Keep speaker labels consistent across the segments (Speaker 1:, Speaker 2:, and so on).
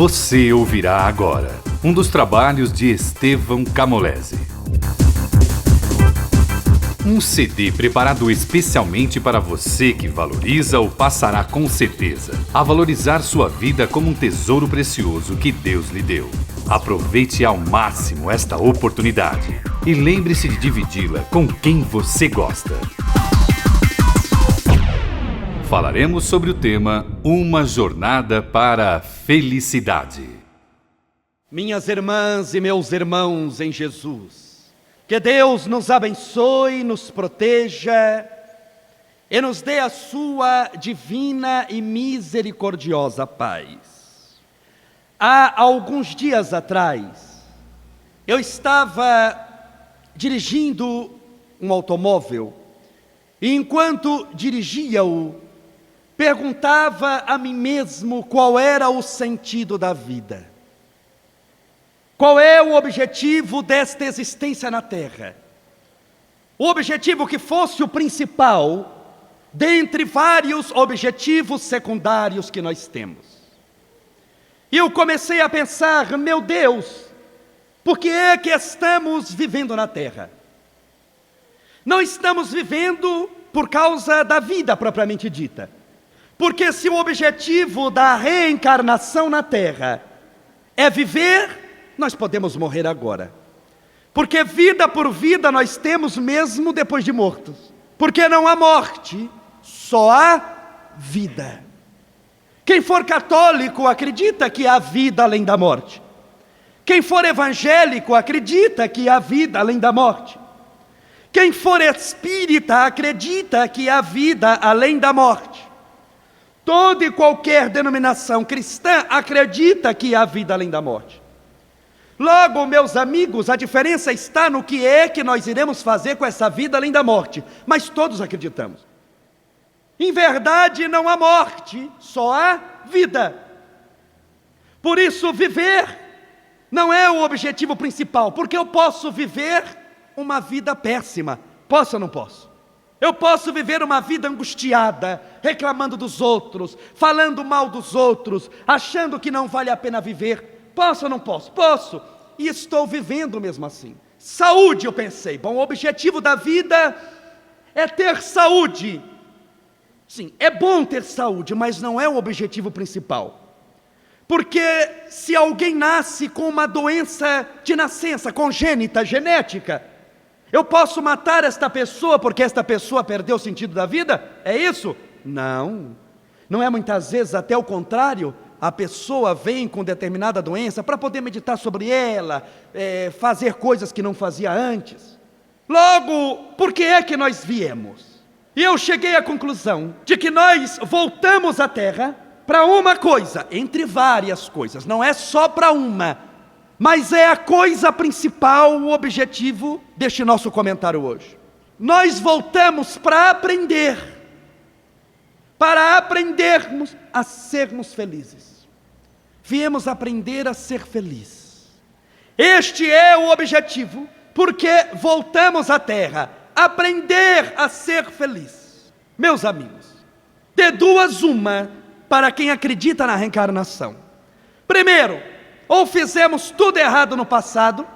Speaker 1: Você ouvirá agora um dos trabalhos de Estevão Camolese. Um CD preparado especialmente para você que valoriza ou passará com certeza a valorizar sua vida como um tesouro precioso que Deus lhe deu. Aproveite ao máximo esta oportunidade e lembre-se de dividi-la com quem você gosta. Falaremos sobre o tema Uma Jornada para a Felicidade.
Speaker 2: Minhas irmãs e meus irmãos em Jesus, que Deus nos abençoe, nos proteja e nos dê a sua divina e misericordiosa paz. Há alguns dias atrás, eu estava dirigindo um automóvel e enquanto dirigia-o, perguntava a mim mesmo qual era o sentido da vida. Qual é o objetivo desta existência na Terra? O objetivo que fosse o principal, dentre vários objetivos secundários que nós temos. E eu comecei a pensar, meu Deus, por que é que estamos vivendo na Terra? Não estamos vivendo por causa da vida propriamente dita. Porque se o objetivo da reencarnação na Terra é viver, nós podemos morrer agora. Porque vida por vida nós temos mesmo depois de mortos. Porque não há morte, só há vida. Quem for católico acredita que há vida além da morte. Quem for evangélico acredita que há vida além da morte. Quem for espírita acredita que há vida além da morte. Toda e qualquer denominação cristã acredita que há vida além da morte. Logo, meus amigos, a diferença está no que é que nós iremos fazer com essa vida além da morte. Mas todos acreditamos. Em verdade, não há morte, só há vida. Por isso, viver não é o objetivo principal, porque eu posso viver uma vida péssima. Posso ou não posso? Eu posso viver uma vida angustiada, reclamando dos outros, falando mal dos outros, achando que não vale a pena viver. Posso ou não posso? Posso. E estou vivendo mesmo assim. Saúde, eu pensei. Bom, o objetivo da vida é ter saúde. Sim, é bom ter saúde, mas não é o objetivo principal. Porque se alguém nasce com uma doença de nascença, congênita, genética, eu posso matar esta pessoa porque esta pessoa perdeu o sentido da vida? É isso? Não. Não é muitas vezes até o contrário. A pessoa vem com determinada doença para poder meditar sobre ela, fazer coisas que não fazia antes. Logo, por que é que nós viemos? E eu cheguei à conclusão de que nós voltamos à Terra para uma coisa, entre várias coisas, não é só para uma, mas é a coisa principal, o objetivo deste nosso comentário hoje. Nós voltamos para aprendermos a sermos felizes. Viemos aprender a ser feliz. Este é o objetivo, porque voltamos à Terra, aprender a ser feliz. Meus amigos, de duas uma para quem acredita na reencarnação. Primeiro, ou fizemos tudo errado no passado,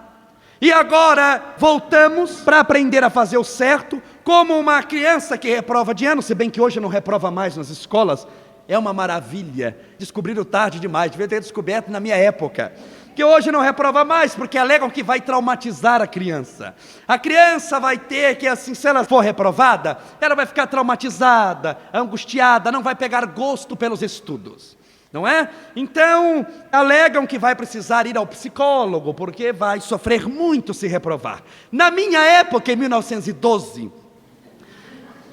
Speaker 2: e agora voltamos para aprender a fazer o certo, como uma criança que reprova de ano, se bem que hoje não reprova mais nas escolas. É uma maravilha, descobriram tarde demais, devia ter descoberto na minha época, que hoje não reprova mais, porque alegam que vai traumatizar a criança. A criança vai ter que, assim, se ela for reprovada, ela vai ficar traumatizada, angustiada, não vai pegar gosto pelos estudos, não é? Então, alegam que vai precisar ir ao psicólogo, porque vai sofrer muito se reprovar. Na minha época, em 1912,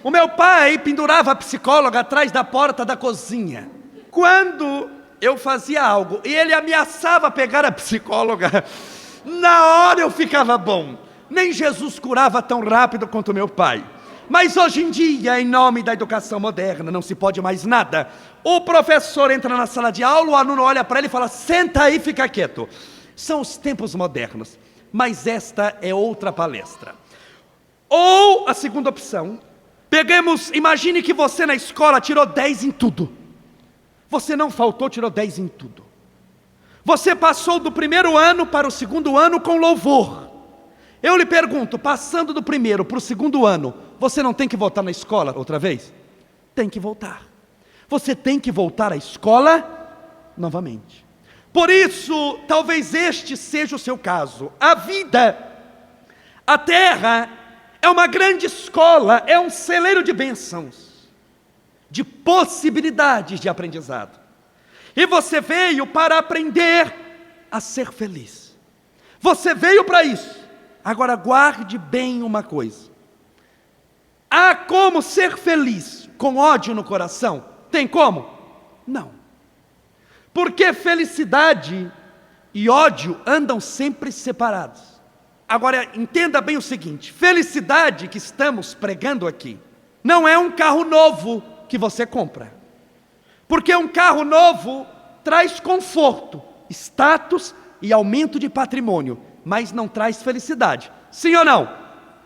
Speaker 2: o meu pai pendurava a psicóloga atrás da porta da cozinha. Quando eu fazia algo e ele ameaçava pegar a psicóloga, na hora eu ficava bom. Nem Jesus curava tão rápido quanto meu pai. Mas hoje em dia, em nome da educação moderna, não se pode mais nada. O professor entra na sala de aula, o aluno olha para ele e fala, senta aí e fica quieto. São os tempos modernos, mas esta é outra palestra. Ou a segunda opção, imagine que você na escola tirou 10 em tudo. Você não faltou, tirou 10 em tudo. Você passou do primeiro ano para o segundo ano com louvor. Eu lhe pergunto, passando do primeiro para o segundo ano, você não tem que voltar na escola outra vez? Tem que voltar. Você tem que voltar à escola novamente. Por isso, talvez este seja o seu caso. A vida, a terra, é uma grande escola, é um celeiro de bênçãos, de possibilidades de aprendizado. E você veio para aprender a ser feliz. Você veio para isso. Agora guarde bem uma coisa. Há como ser feliz com ódio no coração? Tem como? Não. Porque felicidade e ódio andam sempre separados. Agora entenda bem o seguinte: felicidade que estamos pregando aqui não é um carro novo que você compra. Porque um carro novo traz conforto, status e aumento de patrimônio, mas não traz felicidade. Sim ou não?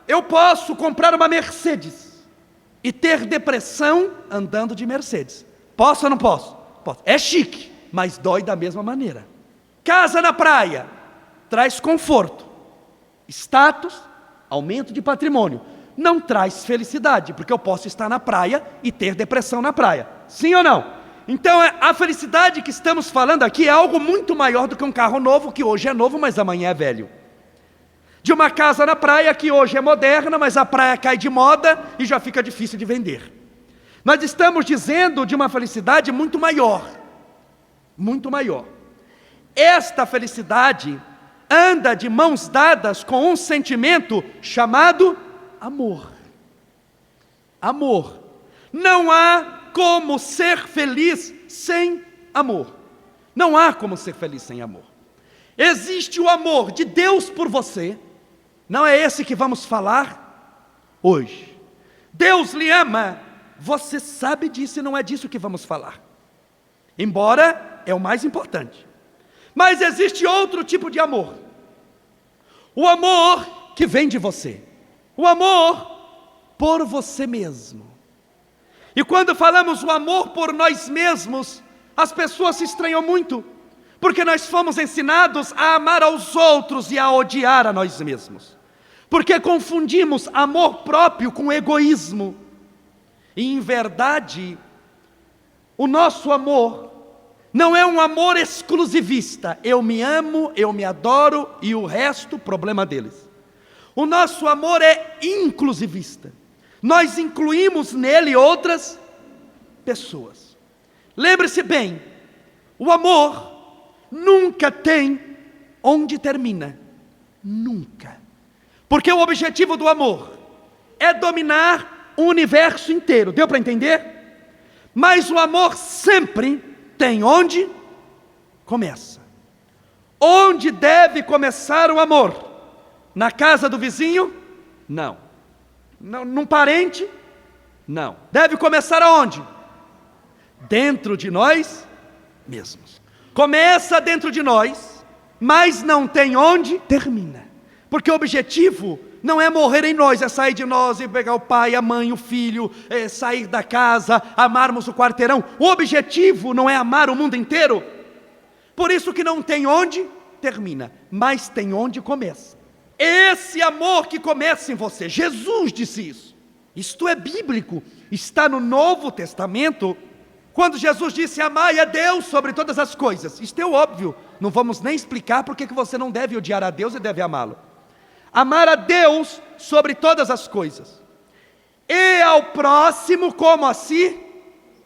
Speaker 2: Eu posso comprar uma Mercedes e ter depressão andando de Mercedes. Posso ou não posso? Posso. É chique, mas dói da mesma maneira. Casa na praia traz conforto, status, aumento de patrimônio. Não traz felicidade, porque eu posso estar na praia e ter depressão na praia. Sim ou não? Então a felicidade que estamos falando aqui é algo muito maior do que um carro novo, que hoje é novo, mas amanhã é velho. De uma casa na praia que hoje é moderna, mas a praia cai de moda e já fica difícil de vender. Nós estamos dizendo de uma felicidade muito maior. Muito maior. Esta felicidade anda de mãos dadas com um sentimento chamado amor. Amor. Não há como ser feliz sem amor. Não há como ser feliz sem amor. Existe o amor de Deus por você. Não é esse que vamos falar hoje. Deus lhe ama. Você sabe disso e não é disso que vamos falar. Embora é o mais importante. Mas existe outro tipo de amor. O amor que vem de você. O amor por você mesmo. E quando falamos o amor por nós mesmos, as pessoas se estranham muito, porque nós fomos ensinados a amar aos outros e a odiar a nós mesmos. Porque confundimos amor próprio com egoísmo. E em verdade, o nosso amor não é um amor exclusivista. Eu me amo, eu me adoro e o resto, problema deles. O nosso amor é inclusivista. Nós incluímos nele outras pessoas. Lembre-se bem, o amor nunca tem onde termina. Nunca. Porque o objetivo do amor é dominar o universo inteiro. Deu para entender? Mas o amor sempre tem onde começa. Onde deve começar o amor? Na casa do vizinho? Não. Num parente? Não. Deve começar aonde? Dentro de nós mesmos. Começa dentro de nós, mas não tem onde termina. Porque o objetivo não é morrer em nós, é sair de nós e pegar o pai, a mãe, o filho, sair da casa, amarmos o quarteirão. O objetivo não é amar o mundo inteiro. Por isso que não tem onde termina, mas tem onde começa. Esse amor que começa em você, Jesus disse isso. Isto é bíblico, está no Novo Testamento. Quando Jesus disse, amai a Deus sobre todas as coisas. Isto é óbvio, não vamos nem explicar porque que você não deve odiar a Deus e deve amá-lo. Amar a Deus sobre todas as coisas. E ao próximo como a si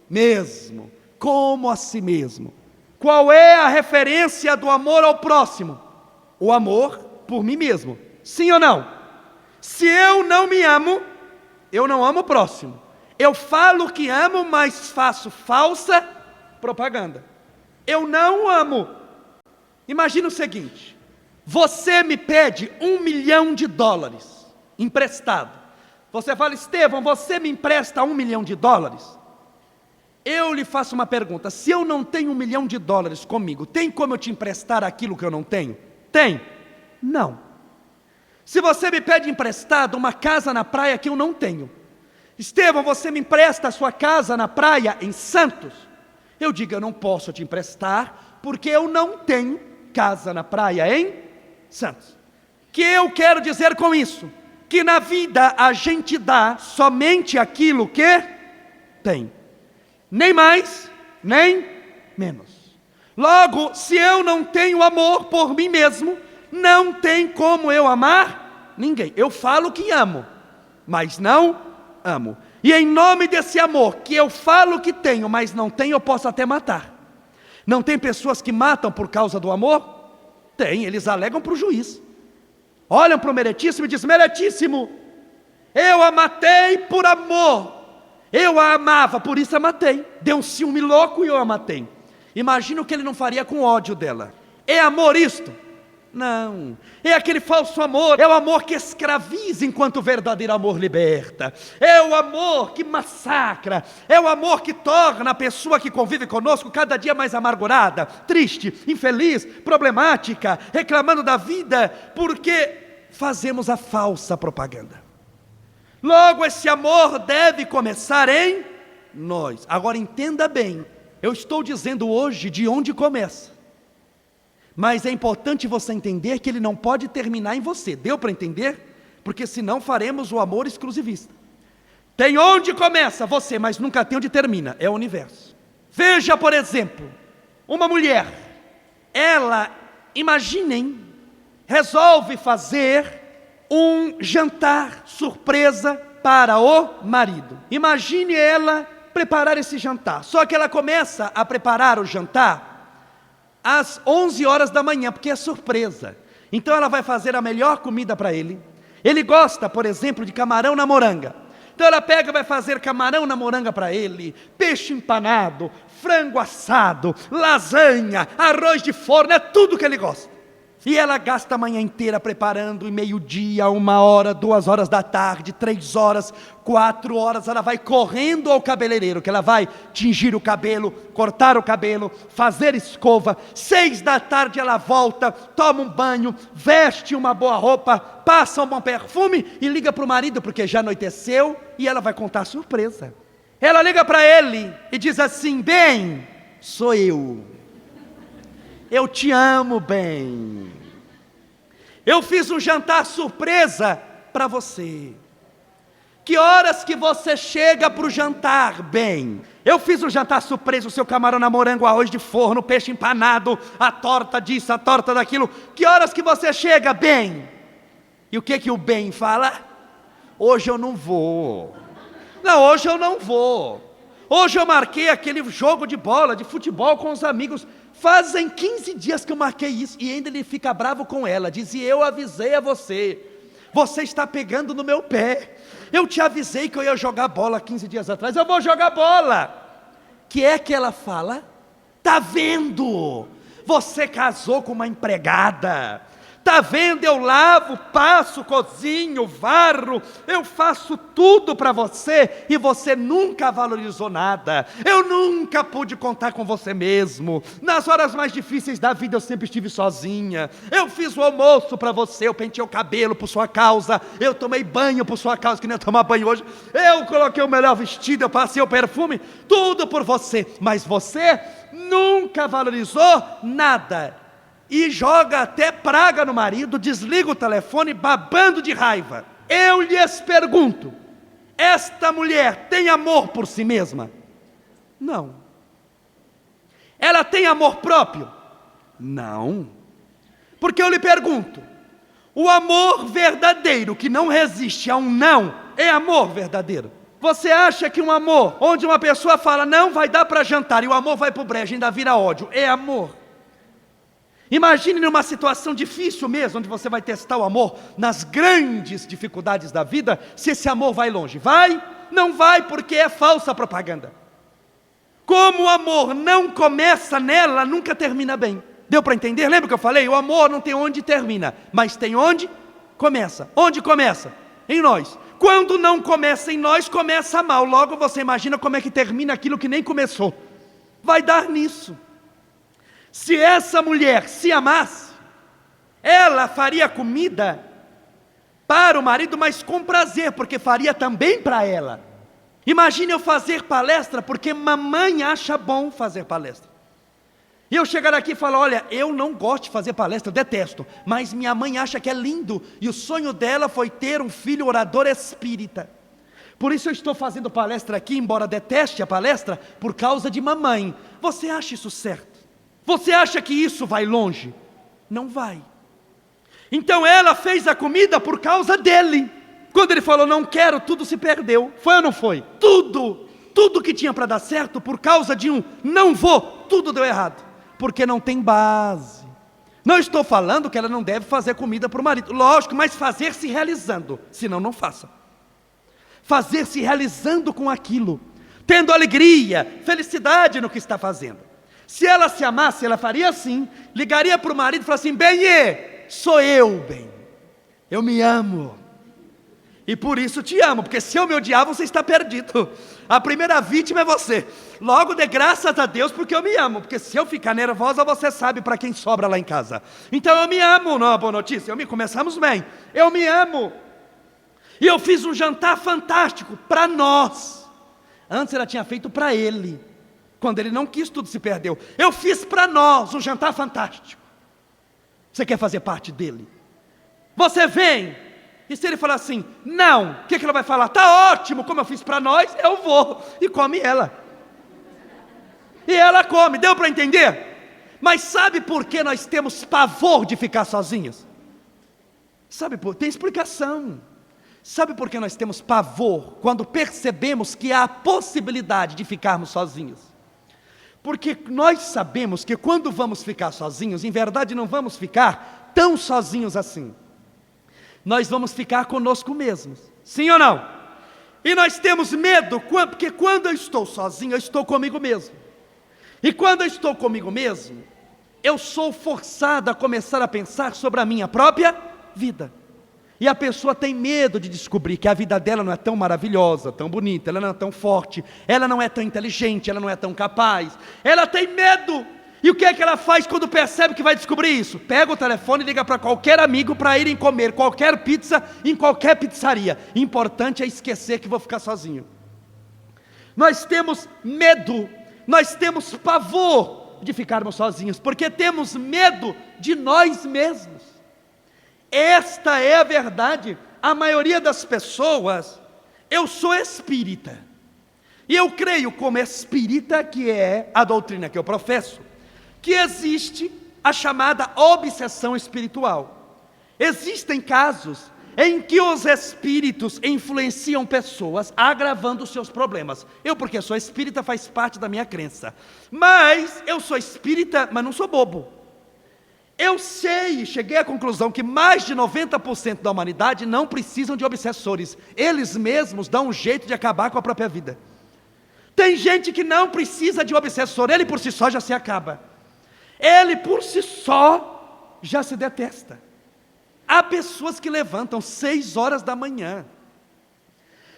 Speaker 2: mesmo. Como a si mesmo. Qual é a referência do amor ao próximo? O amor por mim mesmo. Sim ou não? Se eu não me amo, eu não amo o próximo. Eu falo que amo, mas faço falsa propaganda. Eu não amo. Imagina o seguinte: você me pede $1 milhão emprestado. Você fala, Estevão, você me empresta $1 milhão? Eu lhe faço uma pergunta: se eu não tenho $1 milhão comigo, tem como eu te emprestar aquilo que eu não tenho? Tem? Não. Se você me pede emprestado uma casa na praia que eu não tenho, Estevão, você me empresta a sua casa na praia em Santos? Eu digo, eu não posso te emprestar porque eu não tenho casa na praia em Santos. Que eu quero dizer com isso? Que na vida a gente dá somente aquilo que tem, nem mais, nem menos. Logo, se eu não tenho amor por mim mesmo, não tem como eu amar ninguém. Eu falo que amo, mas não amo. E em nome desse amor que eu falo que tenho, mas não tenho, eu posso até matar. Não tem pessoas que matam por causa do amor? Tem, eles alegam para o juiz. Olham para o meritíssimo e dizem: meritíssimo, eu a matei por amor. Eu a amava, por isso a matei. Deu um ciúme louco e eu a matei. Imagina o que ele não faria com ódio dela. É amor isto? Não, é aquele falso amor, é o amor que escraviza enquanto o verdadeiro amor liberta, é o amor que massacra, é o amor que torna a pessoa que convive conosco cada dia mais amargurada, triste, infeliz, problemática, reclamando da vida, porque fazemos a falsa propaganda. Logo, esse amor deve começar em nós. Agora entenda bem, eu estou dizendo hoje de onde começa. Mas é importante você entender que ele não pode terminar em você. Deu para entender? Porque senão faremos o amor exclusivista. Tem onde começa você, mas nunca tem onde termina. É o universo. Veja, por exemplo, uma mulher. Ela, imaginem, resolve fazer um jantar surpresa para o marido. Imagine ela preparar esse jantar. Só que ela começa a preparar o jantar às 11 horas da manhã, porque é surpresa. Então ela vai fazer a melhor comida para ele. Ele gosta, por exemplo, de camarão na moranga. Então ela pega e vai fazer camarão na moranga para ele, peixe empanado, frango assado, lasanha, arroz de forno, é tudo que ele gosta. E ela gasta a manhã inteira preparando, e meio-dia, 1h, 2h da tarde, 3h, 4h, ela vai correndo ao cabeleireiro, que ela vai tingir o cabelo, cortar o cabelo, fazer escova. 6 da tarde ela volta, toma um banho, veste uma boa roupa, passa um bom perfume e liga para o marido, porque já anoiteceu, e ela vai contar a surpresa. Ela liga para ele e diz assim: bem, sou eu te amo, bem. Eu fiz um jantar surpresa para você. Que horas que você chega para o jantar, bem? Eu fiz um jantar surpresa, o seu camarão na moranga, o arroz de forno, o peixe empanado, a torta disso, a torta daquilo. Que horas que você chega, bem? E o que o bem fala? Hoje eu não vou. Não, hoje eu não vou. Hoje eu marquei aquele jogo de bola, de futebol com os amigos. Fazem 15 dias que eu marquei isso. E ainda ele fica bravo com ela. Diz: e eu avisei a você. Você está pegando no meu pé. Eu te avisei que eu ia jogar bola 15 dias atrás. Eu vou jogar bola. Que é que ela fala? Tá vendo? Você casou com uma empregada. Tá vendo? Eu lavo, passo, cozinho, varro, eu faço tudo para você e você nunca valorizou nada. Eu nunca pude contar com você mesmo. Nas horas mais difíceis da vida eu sempre estive sozinha. Eu fiz o almoço para você, eu pentei o cabelo por sua causa, eu tomei banho por sua causa, que nem eu tomar banho hoje. Eu coloquei o melhor vestido, eu passei o perfume, tudo por você. Mas você nunca valorizou nada. E joga até praga no marido, desliga o telefone babando de raiva. Eu lhes pergunto: esta mulher tem amor por si mesma? Não. Ela tem amor próprio? Não. Porque eu lhe pergunto: o amor verdadeiro que não resiste a um não, é amor verdadeiro? Você acha que um amor onde uma pessoa fala não vai dar para jantar e o amor vai para o brejo, ainda vira ódio, é amor? Imagine numa situação difícil mesmo, onde você vai testar o amor nas grandes dificuldades da vida, se esse amor vai longe. Vai? Não vai, porque é falsa propaganda. Como o amor não começa nela, nunca termina bem. Deu para entender? Lembra que eu falei? O amor não tem onde termina, mas tem onde começa. Onde começa? Em nós. Quando não começa em nós, começa mal. Logo você imagina como é que termina aquilo que nem começou. Vai dar nisso. Se essa mulher se amasse, ela faria comida para o marido, mas com prazer, porque faria também para ela. Imagine eu fazer palestra, porque mamãe acha bom fazer palestra. E eu chegar aqui e falar, olha, eu não gosto de fazer palestra, eu detesto, mas minha mãe acha que é lindo, e o sonho dela foi ter um filho orador espírita. Por isso eu estou fazendo palestra aqui, embora deteste a palestra, por causa de mamãe. Você acha isso certo? Você acha que isso vai longe? Não vai. Então ela fez a comida por causa dele. Quando ele falou, não quero, tudo se perdeu. Foi ou não foi? Tudo que tinha para dar certo, por causa de um não vou, tudo deu errado. Porque não tem base. Não estou falando que ela não deve fazer comida para o marido. Lógico, mas fazer se realizando. Senão não faça. Fazer se realizando com aquilo. Tendo alegria, felicidade no que está fazendo. Se ela se amasse, ela faria assim. Ligaria para o marido e falaria assim, bem, sou eu, bem. Eu me amo. E por isso te amo, porque se eu me odiar, você está perdido. A primeira vítima é você. Logo dê graças a Deus porque eu me amo. Porque se eu ficar nervosa, você sabe para quem sobra lá em casa. Então eu me amo, não é uma boa notícia? Começamos bem. Eu me amo. E eu fiz um jantar fantástico para nós. Antes ela tinha feito para ele. Quando ele não quis, tudo se perdeu. Eu fiz para nós um jantar fantástico. Você quer fazer parte dele? Você vem. E se ele falar assim, não, o que ela vai falar? Tá ótimo, como eu fiz para nós, eu vou. E come ela. E ela come, deu para entender? Mas sabe por que nós temos pavor de ficar sozinhos? Tem explicação. Sabe por que nós temos pavor quando percebemos que há a possibilidade de ficarmos sozinhos? Porque nós sabemos que quando vamos ficar sozinhos, em verdade não vamos ficar tão sozinhos assim. Nós vamos ficar conosco mesmos, sim ou não? E nós temos medo, porque quando eu estou sozinho, eu estou comigo mesmo. E quando eu estou comigo mesmo, eu sou forçado a começar a pensar sobre a minha própria vida. E a pessoa tem medo de descobrir que a vida dela não é tão maravilhosa, tão bonita, ela não é tão forte, ela não é tão inteligente, ela não é tão capaz. Ela tem medo. E o que é que ela faz quando percebe que vai descobrir isso? Pega o telefone e liga para qualquer amigo para irem comer qualquer pizza em qualquer pizzaria. Importante é esquecer que vou ficar sozinho. Nós temos medo, nós temos pavor de ficarmos sozinhos, porque temos medo de nós mesmos. Esta é a verdade. A maioria das pessoas, eu sou espírita, e eu creio como espírita, que é a doutrina que eu professo, que existe a chamada obsessão espiritual. Existem casos em que os espíritos influenciam pessoas, agravando os seus problemas. Eu, porque sou espírita, faz parte da minha crença. Mas eu sou espírita, mas não sou bobo. Eu sei, cheguei à conclusão que mais de 90% da humanidade não precisam de obsessores. Eles mesmos dão um jeito de acabar com a própria vida. Tem gente que não precisa de obsessor, ele por si só já se acaba. Ele por si só já se detesta. Há pessoas que levantam 6 horas da manhã.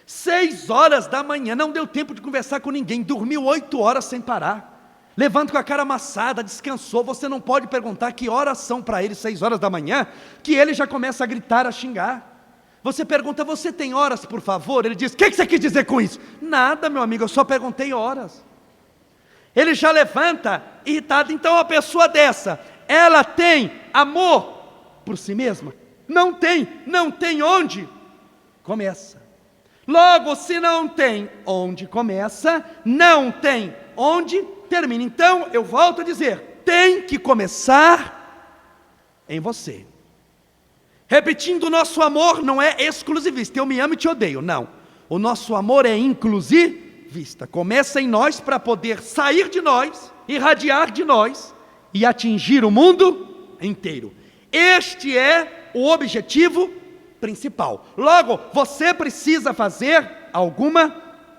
Speaker 2: 6 horas da manhã, não deu tempo de conversar com ninguém, dormiu 8 horas sem parar. Levanta com a cara amassada, descansou. Você não pode perguntar que horas são para ele 6 horas da manhã, que ele já começa a gritar, a xingar. Você pergunta, você tem horas, por favor? Ele diz, o que você quis dizer com isso? Nada, meu amigo, eu só perguntei horas. Ele já levanta irritado. Então a pessoa dessa, ela tem amor por si mesma? Não tem onde começa. Logo, se não tem onde começa, não tem onde termina. Então, eu volto a dizer, tem que começar em você. Repetindo, o nosso amor não é exclusivista, eu me amo e te odeio, não. O nosso amor é inclusivista, começa em nós para poder sair de nós, irradiar de nós e atingir o mundo inteiro. Este é o objetivo principal. Logo, você precisa fazer alguma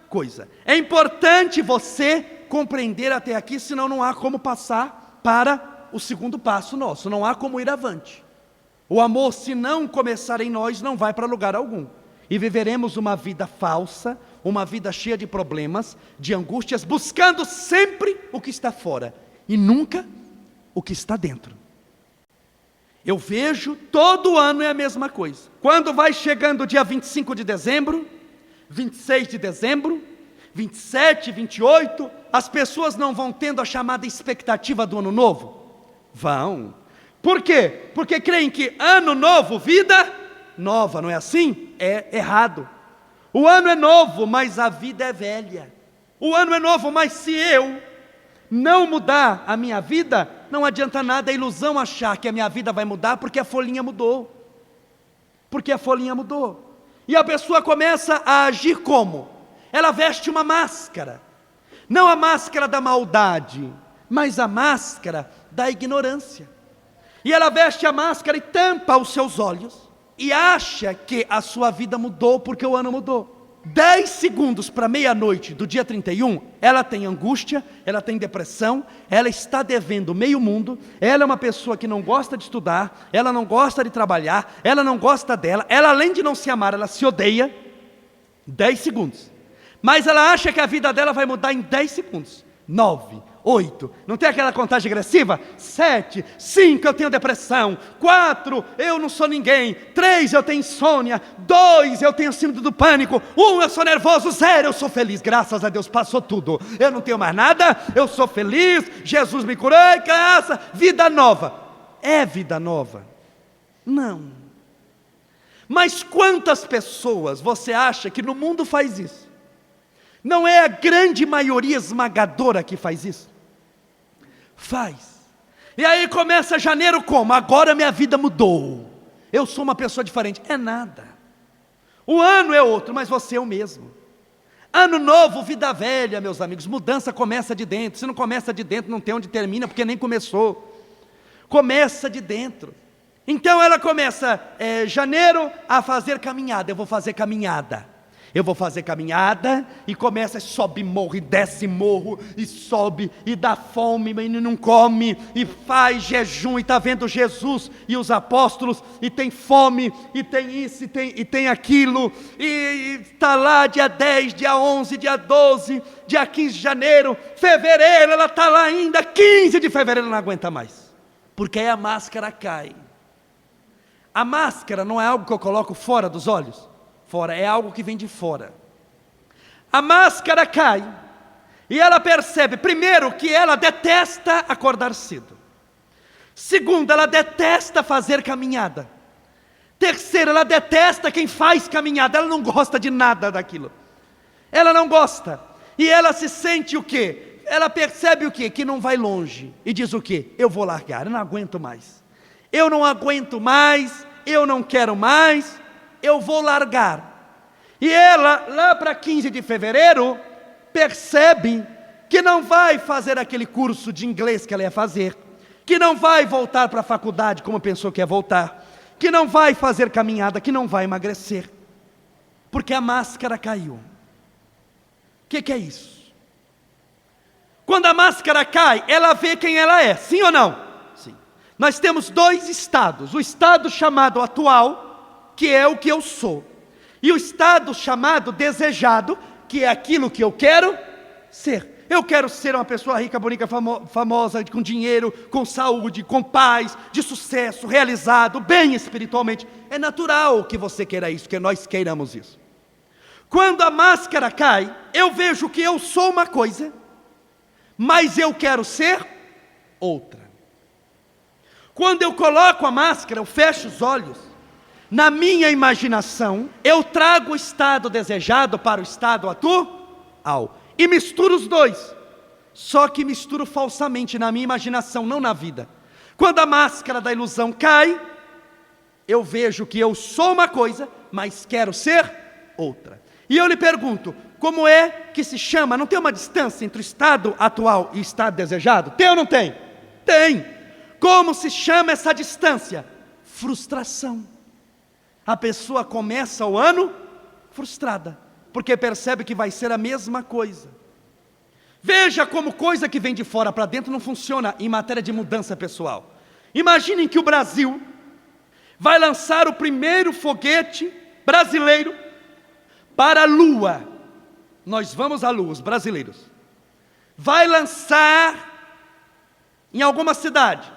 Speaker 2: coisa. É importante você compreender até aqui, senão não há como passar para o segundo passo nosso, não há como ir avante. O amor, se não começar em nós, não vai para lugar algum. E viveremos uma vida falsa, uma vida cheia de problemas, de angústias, buscando sempre o que está fora e nunca o que está dentro. Eu vejo todo ano é a mesma coisa. Quando vai chegando o dia 25 de dezembro, 26 de dezembro, 27, 28, as pessoas não vão tendo a chamada expectativa do ano novo? Vão. Por quê? Porque creem que ano novo, vida nova, não é assim? É errado. O ano é novo, mas a vida é velha. O ano é novo, mas se eu não mudar a minha vida, não adianta nada, é ilusão achar que a minha vida vai mudar porque a folhinha mudou. Porque a folhinha mudou. E a pessoa começa a agir como? Ela veste uma máscara. Não a máscara da maldade, mas a máscara da ignorância. E ela veste a máscara e tampa os seus olhos e acha que a sua vida mudou porque o ano mudou. 10 segundos para meia-noite do dia 31, ela tem angústia, ela tem depressão, ela está devendo meio mundo, ela é uma pessoa que não gosta de estudar, ela não gosta de trabalhar, ela não gosta dela, ela além de não se amar, ela se odeia. 10 segundos. Mas ela acha que a vida dela vai mudar em 10 segundos. 9, 8, não tem aquela contagem agressiva? 7, 5, eu tenho depressão. 4, eu não sou ninguém. 3, eu tenho insônia. 2, eu tenho síndrome do pânico. 1, eu sou nervoso. 0, eu sou feliz. Graças a Deus, passou tudo. Eu não tenho mais nada, eu sou feliz. Jesus me curou, graça. Vida nova. É vida nova? Não. Mas quantas pessoas você acha que no mundo faz isso? Não é a grande maioria esmagadora que faz isso? Faz. E aí começa janeiro como? Agora minha vida mudou. Eu sou uma pessoa diferente. É nada. O ano é outro, mas você é o mesmo. Ano novo, vida velha, meus amigos. Mudança começa de dentro. Se não começa de dentro, não tem onde termina, porque nem começou. Começa de dentro. Então ela começa, janeiro, a fazer caminhada. Eu vou fazer caminhada. Eu vou fazer caminhada, e começa, sobe morro, e desce morro, e sobe, e dá fome, e não come, e faz jejum, e está vendo Jesus e os apóstolos, e tem fome, e tem isso, e tem aquilo, e está lá dia 10, dia 11, dia 12, dia 15 de janeiro, fevereiro, ela está lá ainda, 15 de fevereiro, não aguenta mais, porque aí a máscara cai. A máscara não é algo que eu coloco fora dos olhos, fora, é algo que vem de fora. A máscara cai, e ela percebe, primeiro, que ela detesta acordar cedo. Segundo, ela detesta fazer caminhada. Terceiro, ela detesta quem faz caminhada, ela não gosta de nada daquilo. Ela não gosta, e ela se sente o quê? Ela percebe o quê? Que não vai longe, e diz o quê? Eu vou largar, eu não aguento mais. Eu não aguento mais, eu não quero mais, eu vou largar. E ela, lá para 15 de fevereiro, percebe que não vai fazer aquele curso de inglês que ela ia fazer, que não vai voltar para a faculdade como pensou que ia voltar, que não vai fazer caminhada, que não vai emagrecer, porque a máscara caiu. O que é isso? Quando a máscara cai, ela vê quem ela é, sim ou não? Sim. Nós temos 2 estados, o estado chamado atual, que é o que eu sou, e o estado chamado desejado, que é aquilo que eu quero ser. Eu quero ser uma pessoa rica, bonita, famosa, com dinheiro, com saúde, com paz, de sucesso, realizado, bem espiritualmente. É natural que você queira isso, que nós queiramos isso. Quando a máscara cai, eu vejo que eu sou uma coisa, mas eu quero ser outra. Quando eu coloco a máscara, eu fecho os olhos, na minha imaginação, eu trago o estado desejado para o estado atual, e misturo os dois, só que misturo falsamente na minha imaginação, não na vida. Quando a máscara da ilusão cai, eu vejo que eu sou uma coisa, mas quero ser outra. E eu lhe pergunto, como é que se chama? Não tem uma distância entre o estado atual e o estado desejado? Tem ou não tem? Tem. Como se chama essa distância? Frustração. A pessoa começa o ano frustrada, porque percebe que vai ser a mesma coisa. Veja como coisa que vem de fora para dentro não funciona em matéria de mudança pessoal. Imaginem que o Brasil vai lançar o primeiro foguete brasileiro para a Lua. Nós vamos à Lua, os brasileiros. Vai lançar em alguma cidade.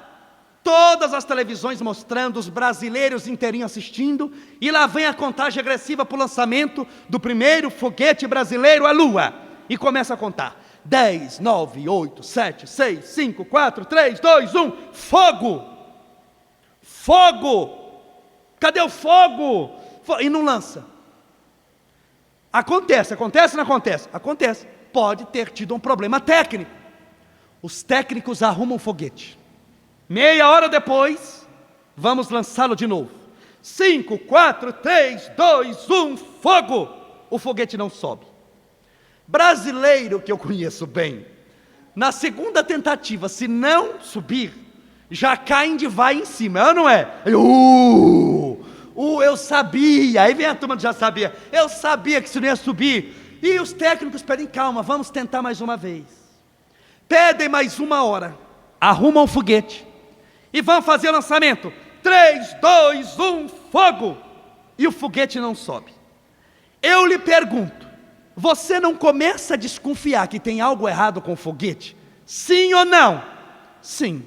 Speaker 2: Todas as televisões mostrando, os brasileiros inteirinhos assistindo, e lá vem a contagem agressiva para o lançamento do primeiro foguete brasileiro à Lua, e começa a contar, 10, 9, 8, 7, 6, 5, 4, 3, 2, 1, fogo! Fogo! Cadê o fogo? E não lança. Acontece ou não acontece? Acontece. Pode ter tido um problema técnico. Os técnicos arrumam foguete. Meia hora depois, vamos lançá-lo de novo. 5, 4, 3, 2, 1, fogo! O foguete não sobe. Brasileiro que eu conheço bem, na segunda tentativa, se não subir, já caem de vai em cima, é ou não é? Eu sabia, aí vem a turma que já sabia, eu sabia que isso não ia subir, e os técnicos pedem calma, vamos tentar mais uma vez, pedem mais uma hora, arrumam o foguete, e vão fazer o lançamento, 3, 2, 1, fogo, e o foguete não sobe. Eu lhe pergunto, você não começa a desconfiar que tem algo errado com o foguete? Sim ou não? Sim,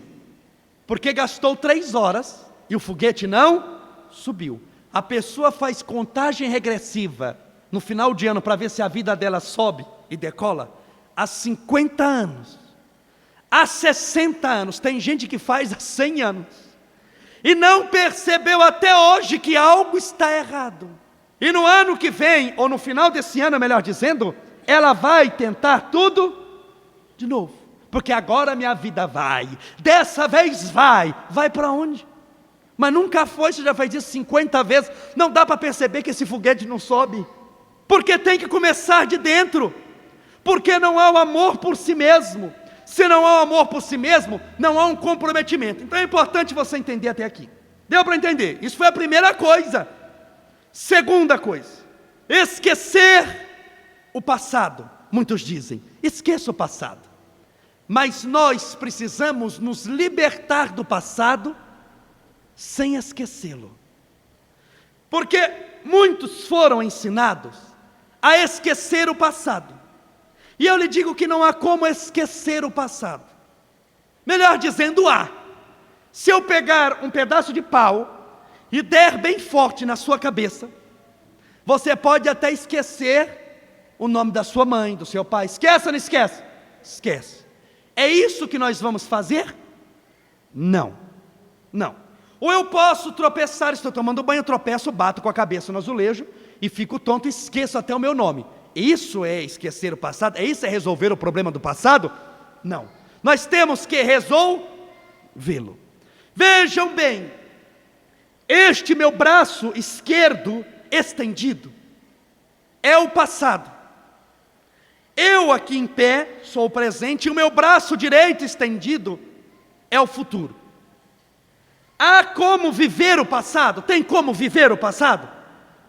Speaker 2: porque gastou 3 horas, e o foguete não subiu. A pessoa faz contagem regressiva no final de ano para ver se a vida dela sobe e decola há 50 anos, há 60 anos, tem gente que faz há 100 anos e não percebeu até hoje que algo está errado. E no ano que vem, ou no final desse ano, melhor dizendo, ela vai tentar tudo de novo, porque agora minha vida vai, dessa vez vai para onde? Mas nunca foi, você já fez isso 50 vezes, não dá para perceber que esse foguete não sobe, porque tem que começar de dentro, porque não há o amor por si mesmo, se não há o amor por si mesmo, não há um comprometimento. Então é importante você entender até aqui, deu para entender? Isso foi a primeira coisa. Segunda coisa, esquecer o passado. Muitos dizem, esqueça o passado, mas nós precisamos nos libertar do passado, sem esquecê-lo, porque muitos foram ensinados a esquecer o passado, e eu lhe digo que não há como esquecer o passado, melhor dizendo, se eu pegar um pedaço de pau, e der bem forte na sua cabeça, você pode até esquecer o nome da sua mãe, do seu pai, esquece ou não esquece? Esquece. É isso que nós vamos fazer? Não, não. Ou eu posso tropeçar, estou tomando banho, tropeço, bato com a cabeça no azulejo, e fico tonto e esqueço até o meu nome. Isso é esquecer o passado? Isso é resolver o problema do passado? Não. Nós temos que resolvê-lo. Vejam bem, este meu braço esquerdo estendido é o passado. Eu aqui em pé sou o presente e o meu braço direito estendido é o futuro. Há como viver o passado? Tem como viver o passado?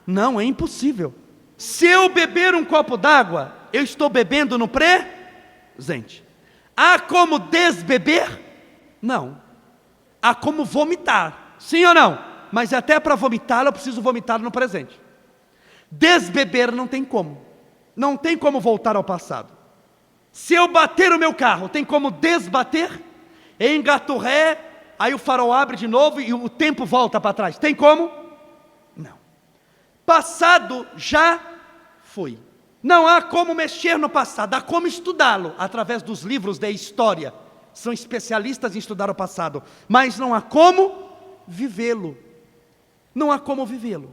Speaker 2: Não, é impossível. Se eu beber um copo d'água, eu estou bebendo no presente. Há como desbeber? Não. Há como vomitar, sim ou não? Mas até para vomitar, eu preciso vomitar no presente. Desbeber não tem como. Não tem como voltar ao passado. Se eu bater o meu carro, tem como desbater? Engato ré, aí o farol abre de novo e o tempo volta para trás. Tem como? Não. Passado já foi. Não há como mexer no passado, há como estudá-lo através dos livros de história. São especialistas em estudar o passado, mas não há como vivê-lo. Não há como vivê-lo.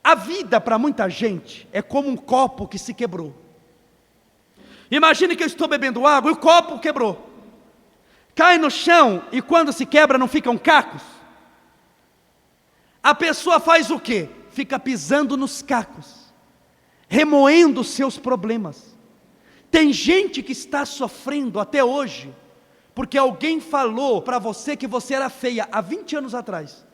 Speaker 2: A vida para muita gente é como um copo que se quebrou. Imagine que eu estou bebendo água e o copo quebrou. Cai no chão e quando se quebra não ficam cacos? A pessoa faz o quê? Fica pisando nos cacos, remoendo os seus problemas. Tem gente que está sofrendo até hoje, porque alguém falou para você que você era feia há 20 anos atrás.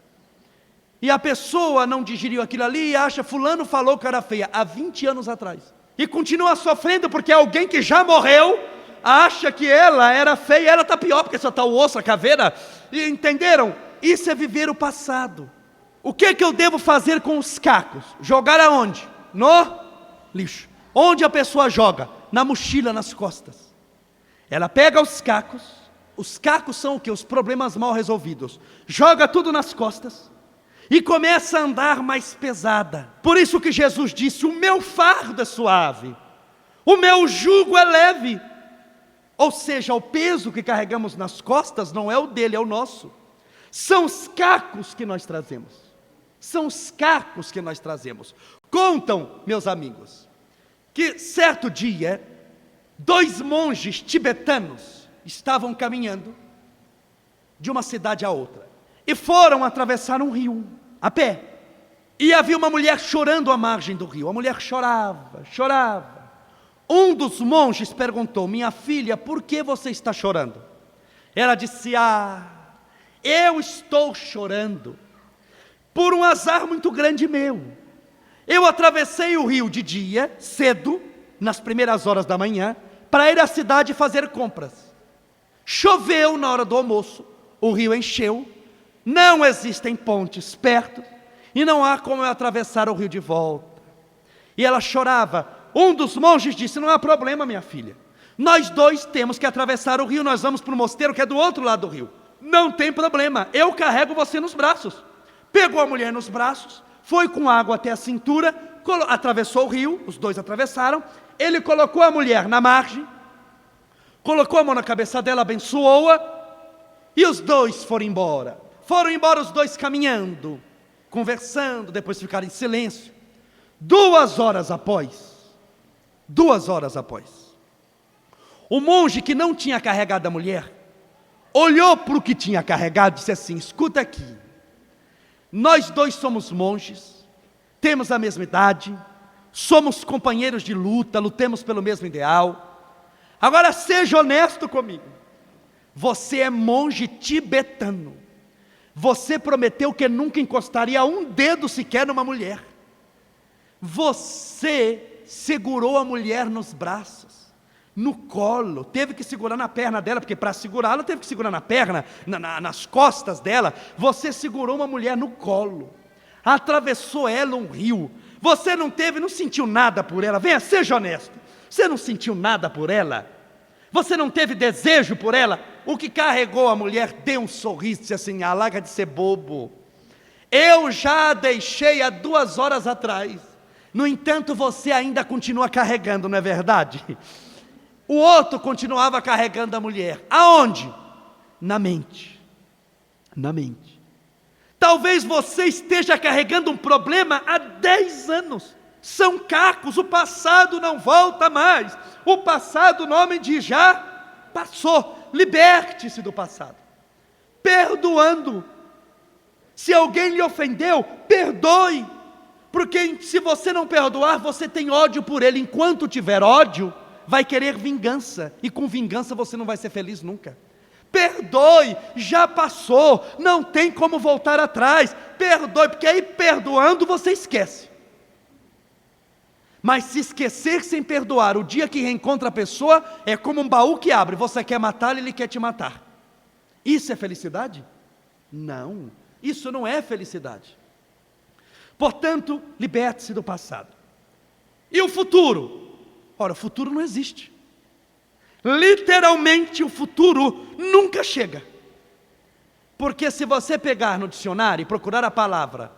Speaker 2: E a pessoa não digeriu aquilo ali e acha, fulano falou que era feia há 20 anos atrás. E continua sofrendo porque alguém que já morreu acha que ela era feia, ela está pior porque só está o osso, a caveira. E entenderam? Isso é viver o passado. O que eu devo fazer com os cacos? Jogar aonde? No lixo. Onde a pessoa joga? Na mochila, nas costas. Ela pega os cacos são o que? Os problemas mal resolvidos. Joga tudo nas costas e começa a andar mais pesada. Por isso que Jesus disse, o meu fardo é suave, o meu jugo é leve. Ou seja, o peso que carregamos nas costas não é o dele, é o nosso. São os cacos que nós trazemos. São os cacos que nós trazemos. Contam, meus amigos, que certo dia, 2 monges tibetanos estavam caminhando de uma cidade a outra e foram atravessar um rio a pé. E havia uma mulher chorando à margem do rio. A mulher chorava, chorava. Um dos monges perguntou: minha filha, por que você está chorando? Ela disse: eu estou chorando por um azar muito grande meu. Eu atravessei o rio de dia, cedo, nas primeiras horas da manhã, para ir à cidade fazer compras. Choveu na hora do almoço, o rio encheu, não existem pontes perto, e não há como eu atravessar o rio de volta. E ela chorava. Um dos monges disse: não há problema, minha filha, nós 2 temos que atravessar o rio, nós vamos para o mosteiro que é do outro lado do rio. Não tem problema, eu carrego você nos braços. Pegou a mulher nos braços, foi com água até a cintura, atravessou o rio, os 2 atravessaram. Ele colocou a mulher na margem, colocou a mão na cabeça dela, abençoou-a, e os 2 foram embora. Foram embora os 2 caminhando, conversando, depois ficaram em silêncio. 2 horas após, o monge que não tinha carregado a mulher, olhou para o que tinha carregado e disse assim: escuta aqui, nós 2 somos monges, temos a mesma idade, somos companheiros de luta, lutemos pelo mesmo ideal. Agora seja honesto comigo, você é monge tibetano, você prometeu que nunca encostaria um dedo sequer numa mulher, você segurou a mulher nos braços, no colo, teve que segurar na perna dela, porque para segurá-la teve que segurar na perna, nas costas dela. Você segurou uma mulher no colo, atravessou ela um rio. Você não sentiu nada por ela. Venha, seja honesto, você não sentiu nada por ela? Você não teve desejo por ela? O que carregou a mulher deu um sorriso e disse assim: larga de ser bobo, eu já a deixei há 2 horas atrás, no entanto você ainda continua carregando, não é verdade? O outro continuava carregando a mulher. Aonde? Na mente. Na mente. Talvez você esteja carregando um problema há 10 anos. São cacos, o passado não volta mais. O passado, o nome diz, já passou. Liberte-se do passado, perdoando. Se alguém lhe ofendeu, perdoe. Porque se você não perdoar, você tem ódio por ele. Enquanto tiver ódio, vai querer vingança, e com vingança você não vai ser feliz nunca. Perdoe, já passou, não tem como voltar atrás. Perdoe, porque aí perdoando você esquece. Mas se esquecer sem perdoar, o dia que reencontra a pessoa, é como um baú que abre, você quer matá-lo, ele quer te matar. Isso é felicidade? Não, isso não é felicidade. Portanto, liberte-se do passado. E o futuro? Ora, o futuro não existe. Literalmente o futuro nunca chega. Porque se você pegar no dicionário e procurar a palavra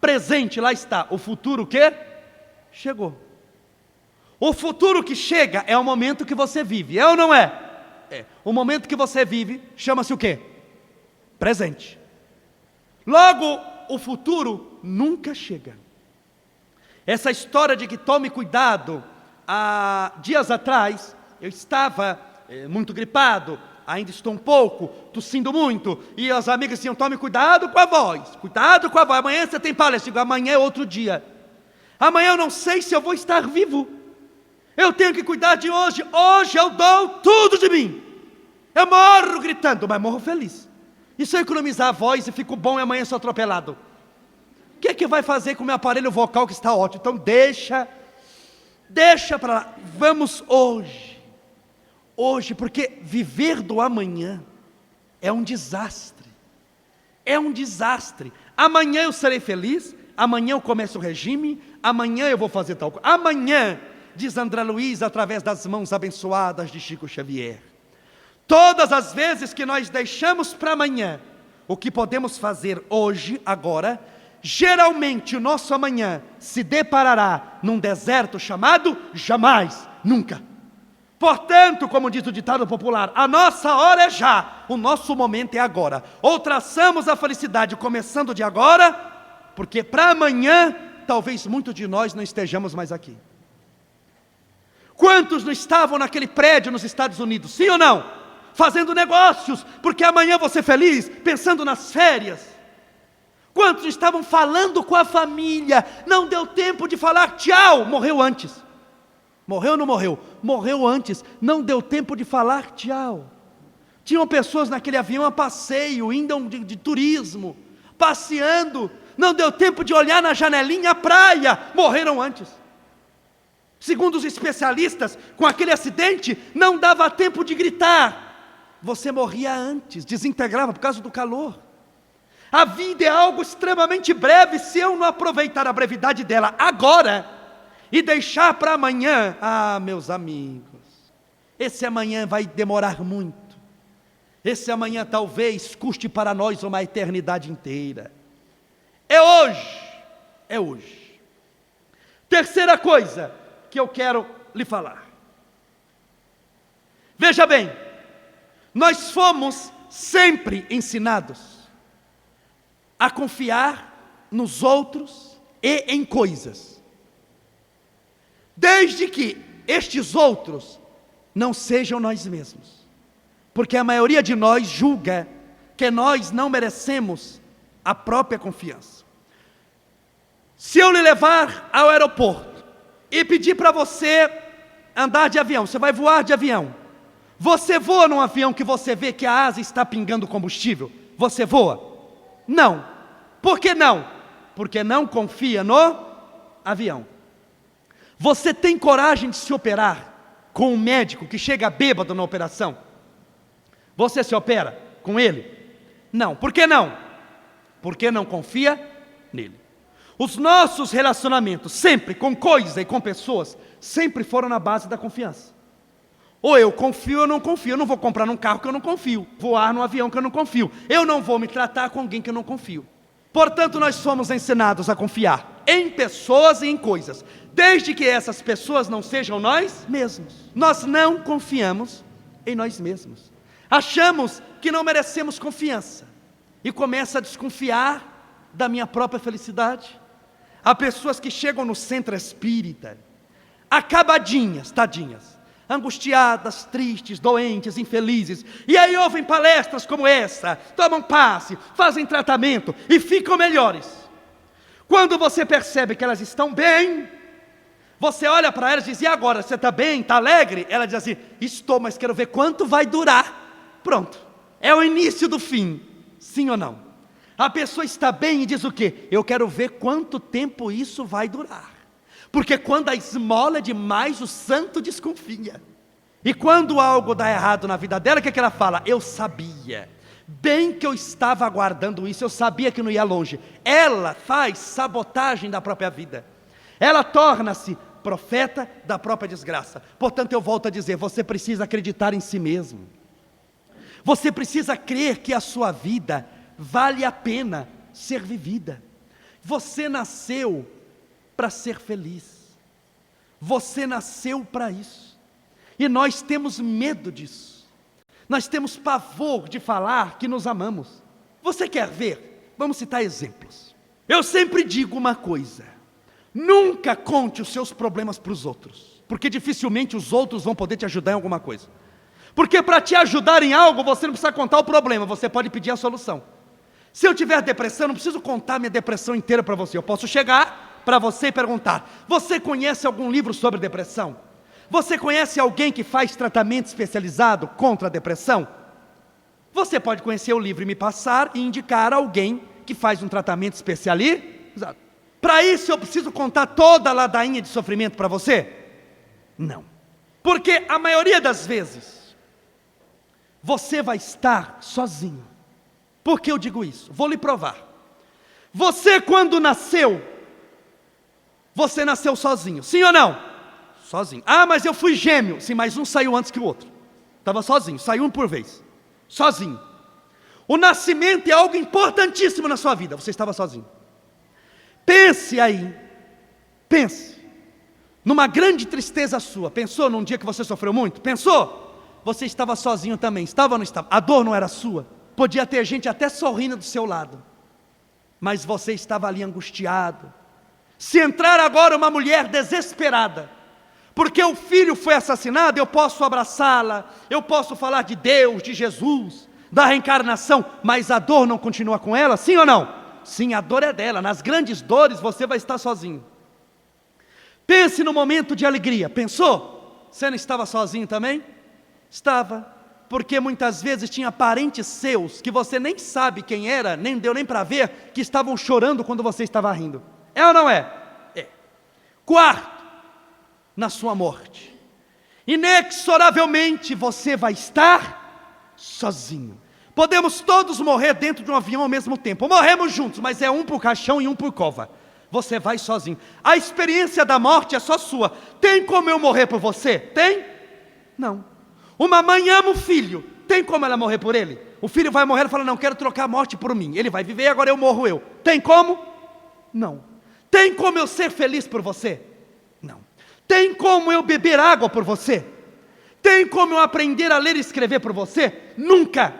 Speaker 2: presente, lá está, o futuro o quê? Chegou. O futuro que chega é o momento que você vive, é ou não é? É. O momento que você vive chama-se o quê? Presente. Logo, o futuro nunca chega. Essa história de que tome cuidado, há dias atrás, eu estava muito gripado, ainda estou um pouco, tossindo muito, e as amigas diziam: tome cuidado com a voz, amanhã você tem palestra. Eu digo: amanhã é outro dia, amanhã eu não sei se eu vou estar vivo, eu tenho que cuidar de hoje, hoje eu dou tudo de mim, eu morro gritando, mas morro feliz. E se eu economizar a voz e fico bom e amanhã sou atropelado? O que é que vai fazer com o meu aparelho vocal que está ótimo? Então deixa para lá, vamos hoje, porque viver do amanhã é um desastre, amanhã eu serei feliz, amanhã eu começo o regime, amanhã eu vou fazer tal coisa, amanhã, diz André Luiz através das mãos abençoadas de Chico Xavier, todas as vezes que nós deixamos para amanhã o que podemos fazer hoje, agora, geralmente o nosso amanhã se deparará num deserto chamado jamais, nunca. Portanto, como diz o ditado popular, a nossa hora é já, o nosso momento é agora. Ou traçamos a felicidade começando de agora, porque para amanhã, talvez muitos de nós não estejamos mais aqui. Quantos não estavam naquele prédio nos Estados Unidos, sim ou não? Fazendo negócios, porque amanhã vou ser feliz, pensando nas férias. Quantos estavam falando com a família, não deu tempo de falar tchau, morreu antes. Morreu ou não morreu? Morreu antes, não deu tempo de falar tchau. Tinham pessoas naquele avião a passeio, indo de turismo, passeando, não deu tempo de olhar na janelinha a praia, morreram antes. Segundo os especialistas, com aquele acidente, não dava tempo de gritar. Você morria antes, desintegrava por causa do calor. A vida é algo extremamente breve, se eu não aproveitar a brevidade dela agora, e deixar para amanhã, meus amigos, esse amanhã vai demorar muito. Esse amanhã talvez custe para nós uma eternidade inteira. É hoje, é hoje. Terceira coisa que eu quero lhe falar. Veja bem, nós fomos sempre ensinados a confiar nos outros e em coisas, desde que estes outros não sejam nós mesmos, porque a maioria de nós julga que nós não merecemos a própria confiança. Se eu lhe levar ao aeroporto e pedir para você andar de avião, você vai voar de avião, você voa num avião que você vê que a asa está pingando combustível, você voa? Não. Por que não? Porque não confia no avião. Você tem coragem de se operar com um médico que chega bêbado na operação? Você se opera com ele? Não. Por que não? Porque não confia nele. Os nossos relacionamentos, sempre com coisas e com pessoas, sempre foram na base da confiança. Ou eu confio ou eu não confio. Eu não vou comprar num carro que eu não confio, voar num avião que eu não confio. Eu não vou me tratar com alguém que eu não confio. Portanto, nós somos ensinados a confiar em pessoas e em coisas, desde que essas pessoas não sejam nós mesmos. Nós não confiamos em nós mesmos. Achamos que não merecemos confiança e começa a desconfiar da minha própria felicidade. Há pessoas que chegam no centro espírita, acabadinhas, tadinhas, angustiadas, tristes, doentes, infelizes, e aí ouvem palestras como essa, tomam passe, fazem tratamento e ficam melhores. Quando você percebe que elas estão bem, você olha para elas e diz: e agora, você está bem, está alegre? Ela diz assim: estou, mas quero ver quanto vai durar. Pronto, é o início do fim, sim ou não? A pessoa está bem e diz o quê? Eu quero ver quanto tempo isso vai durar. Porque quando a esmola é demais, o santo desconfia. E quando algo dá errado na vida dela, o que é que ela fala? Eu sabia, bem que eu estava aguardando isso, eu sabia que não ia longe. Ela faz sabotagem da própria vida. Ela torna-se profeta da própria desgraça. Portanto, eu volto a dizer, você precisa acreditar em si mesmo. Você precisa crer que a sua vida vale a pena ser vivida. Você nasceu para ser feliz. Você nasceu para isso. E nós temos medo disso. Nós temos pavor de falar que nos amamos. Você quer ver? Vamos citar exemplos. Eu sempre digo uma coisa: nunca conte os seus problemas para os outros, porque dificilmente os outros vão poder te ajudar em alguma coisa. Porque para te ajudar em algo, você não precisa contar o problema, você pode pedir a solução. Se eu tiver depressão, eu não preciso contar minha depressão inteira para você. Eu posso chegar para você e perguntar: você conhece algum livro sobre depressão? Você conhece alguém que faz tratamento especializado contra a depressão? Você pode conhecer o livro e me passar e indicar alguém que faz um tratamento especializado. Para isso eu preciso contar toda a ladainha de sofrimento para você? Não. Porque a maioria das vezes você vai estar sozinho. Por que eu digo isso? Vou lhe provar. Você, quando nasceu, você nasceu sozinho, sim ou não? Sozinho. Ah, mas eu fui gêmeo. Sim, mas um saiu antes que o outro. Estava sozinho, saiu um por vez. Sozinho. O nascimento é algo importantíssimo na sua vida. Você estava sozinho. Pense aí. Pense. numa grande tristeza sua. Pensou num dia que você sofreu muito? Pensou? Você estava sozinho também, estava ou não estava? A dor não era sua. Podia ter gente até sorrindo do seu lado, mas você estava ali angustiado. Se entrar agora uma mulher desesperada, porque o filho foi assassinado, eu posso abraçá-la, eu posso falar de Deus, de Jesus, da reencarnação, mas a dor não continua com ela, sim ou não? Sim, a dor é dela. Nas grandes dores você vai estar sozinho. Pense no momento de alegria. Pensou? Você não estava sozinho também? Estava, porque muitas vezes tinha parentes seus, que você nem sabe quem era, nem deu nem para ver, que estavam chorando quando você estava rindo. É ou não é? É. Quarto, na sua morte, inexoravelmente você vai estar sozinho. Podemos todos morrer dentro de um avião ao mesmo tempo, morremos juntos, mas é um por caixão e um por cova. Você vai sozinho. A experiência da morte é só sua. Tem como eu morrer por você? Tem? Não. Uma mãe ama o filho, tem como ela morrer por ele? O filho vai morrer e fala, não, quero trocar a morte por mim. Ele vai viver, agora eu morro eu. Tem como? Não. Tem como eu ser feliz por você? Não. Tem como eu beber água por você? Tem como eu aprender a ler e escrever por você? Nunca.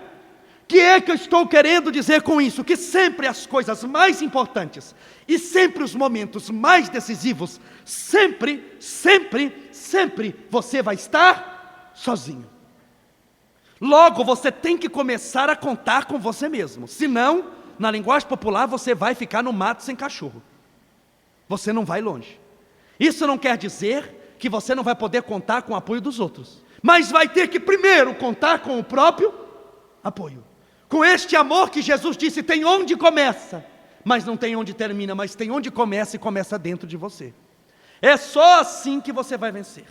Speaker 2: Que é que eu estou querendo dizer com isso? Que sempre as coisas mais importantes e sempre os momentos mais decisivos, sempre você vai estar sozinho. Logo você tem que começar a contar com você mesmo. Senão, na linguagem popular, você vai ficar no mato sem cachorro. Você não vai longe. Isso não quer dizer que você não vai poder contar com o apoio dos outros, mas vai ter que primeiro contar com o próprio apoio. Com este amor que Jesus disse, tem onde começa, mas não tem onde termina, mas tem onde começa e começa dentro de você. É só assim que você vai vencer.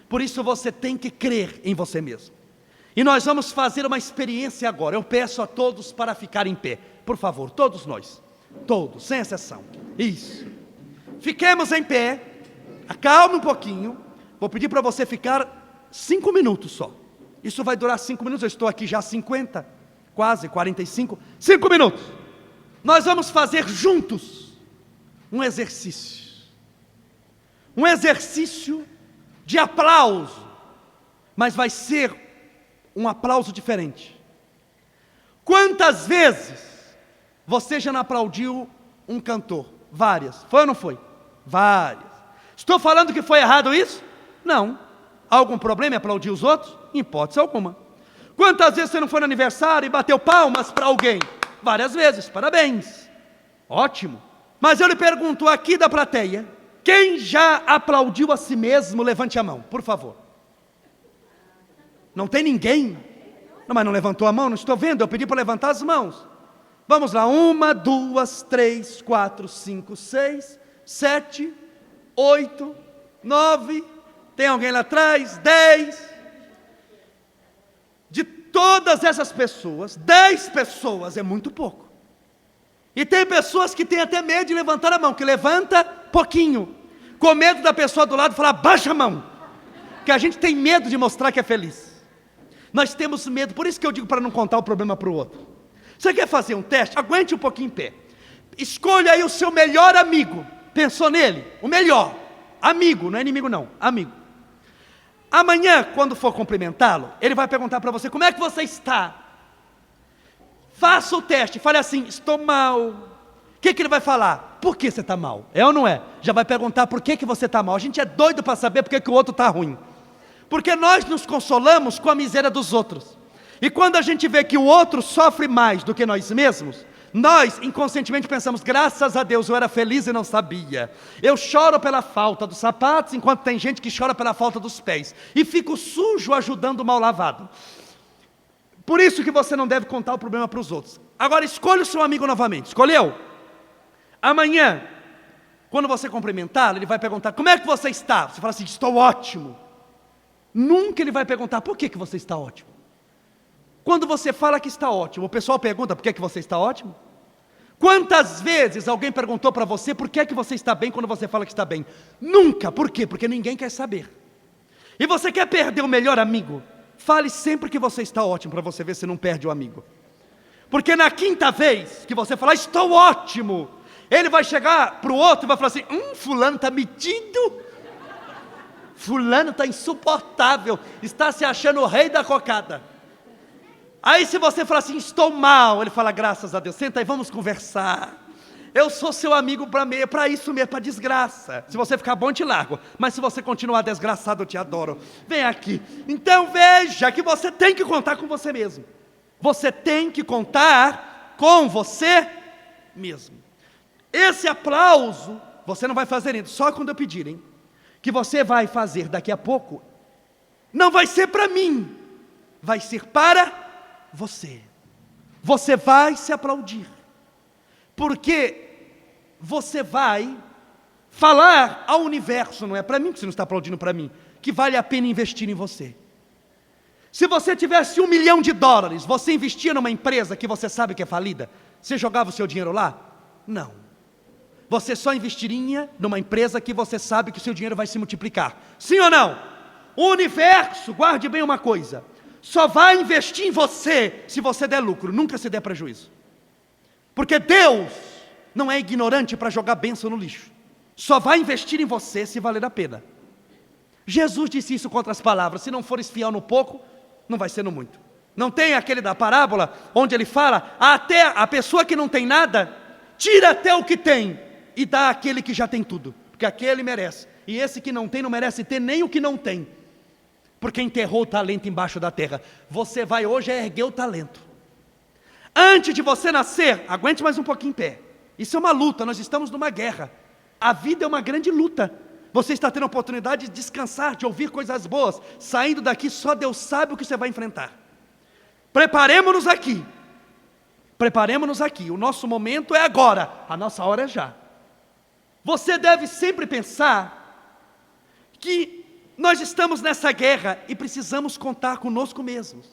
Speaker 2: Por isso você tem que crer em você mesmo. E nós vamos fazer uma experiência agora. Eu peço a todos para ficar em pé. Por favor, todos nós. Todos, sem exceção. Isso. Fiquemos em pé. Acalme um pouquinho. Vou pedir para você ficar 5 minutos só. Isso vai durar 5 minutos. Eu estou aqui já há 50, quase 45. 5 minutos. Nós vamos fazer juntos um exercício. Um exercício de aplauso. Mas vai ser um aplauso diferente. Quantas vezes você já não aplaudiu um cantor? Várias. Foi ou não foi? Várias. Estou falando que foi errado isso? Não. Há algum problema em aplaudir os outros? Em hipótese alguma. Quantas vezes você não foi no aniversário e bateu palmas para alguém? Várias vezes. Parabéns. Ótimo. Mas eu lhe pergunto aqui da plateia, quem já aplaudiu a si mesmo? Levante a mão, por favor. Não tem ninguém? Não, mas não levantou a mão, não estou vendo, eu pedi para levantar as mãos. Vamos lá, 1, 2, 3, 4, 5, 6, 7, 8, 9, tem alguém lá atrás? 10. De todas essas pessoas, 10 pessoas é muito pouco. E tem pessoas que têm até medo de levantar a mão, que levanta pouquinho, com medo da pessoa do lado falar, baixa a mão. Que a gente tem medo de mostrar que é feliz. Nós temos medo, por isso que eu digo para não contar o problema para o outro. Você quer fazer um teste? Aguente um pouquinho em pé. Escolha aí o seu melhor amigo. Pensou nele? O melhor. Amigo, não é inimigo não, amigo. Amanhã, quando for cumprimentá-lo, ele vai perguntar para você, como é que você está? Faça o teste, fale assim, estou mal. O que ele vai falar? Por que você está mal? É ou não é? Já vai perguntar por que você está mal. A gente é doido para saber por que o outro está ruim. Porque nós nos consolamos com a miséria dos outros. E quando a gente vê que o outro sofre mais do que nós mesmos, nós inconscientemente pensamos, graças a Deus eu era feliz e não sabia. Eu choro pela falta dos sapatos, enquanto tem gente que chora pela falta dos pés. E fico sujo ajudando o mal lavado. Por isso que você não deve contar o problema para os outros. Agora escolha o seu amigo novamente. Escolheu? Amanhã, quando você cumprimentá-lo, ele vai perguntar, como é que você está? Você fala assim, estou ótimo. Nunca ele vai perguntar, por que você está ótimo? Quando você fala que está ótimo, o pessoal pergunta, por que você está ótimo? Quantas vezes alguém perguntou para você, por que você está bem quando você fala que está bem? Nunca, por quê? Porque ninguém quer saber. E você quer perder o melhor amigo? Fale sempre que você está ótimo, para você ver se não perde o amigo. Porque na quinta vez que você falar, estou ótimo, ele vai chegar para o outro e vai falar assim, fulano está metido. fulano está insuportável, está se achando o rei da cocada. Aí se você falar assim, estou mal, ele fala, graças a Deus, senta aí, vamos conversar. Eu sou seu amigo para isso mesmo, para desgraça. Se você ficar bom, eu te largo. Mas se você continuar desgraçado, eu te adoro. Vem aqui. Então veja que você tem que contar com você mesmo. Você tem que contar com você mesmo. Esse aplauso, você não vai fazer ainda, só quando eu pedir, hein? Que você vai fazer daqui a pouco, não vai ser para mim, vai ser para você. Você vai se aplaudir. Porque você vai falar ao universo, não é para mim que você não está aplaudindo para mim, que vale a pena investir em você. Se você tivesse $1 milhão, você investia numa empresa que você sabe que é falida? Você jogava o seu dinheiro lá? Não. Você só investiria numa empresa que você sabe que o seu dinheiro vai se multiplicar. Sim ou não? O universo, guarde bem uma coisa, só vai investir em você se você der lucro, nunca se der prejuízo. Porque Deus não é ignorante para jogar bênção no lixo. Só vai investir em você se valer a pena. Jesus disse isso com outras palavras, se não fores fiel no pouco, não vai ser no muito. Não tem aquele da parábola, onde ele fala, até a pessoa que não tem nada, tira até o que tem, e dá àquele que já tem tudo, porque aquele merece. E esse que não tem, não merece ter nem o que não tem, porque enterrou o talento embaixo da terra. Você vai hoje erguer o talento. Antes de você nascer, aguente mais um pouquinho em pé. Isso é uma luta, nós estamos numa guerra. A vida é uma grande luta. Você está tendo a oportunidade de descansar, de ouvir coisas boas. Saindo daqui, só Deus sabe o que você vai enfrentar. Preparemos-nos aqui. Preparemos-nos aqui. O nosso momento é agora. A nossa hora é já. Você deve sempre pensar que nós estamos nessa guerra e precisamos contar conosco mesmos.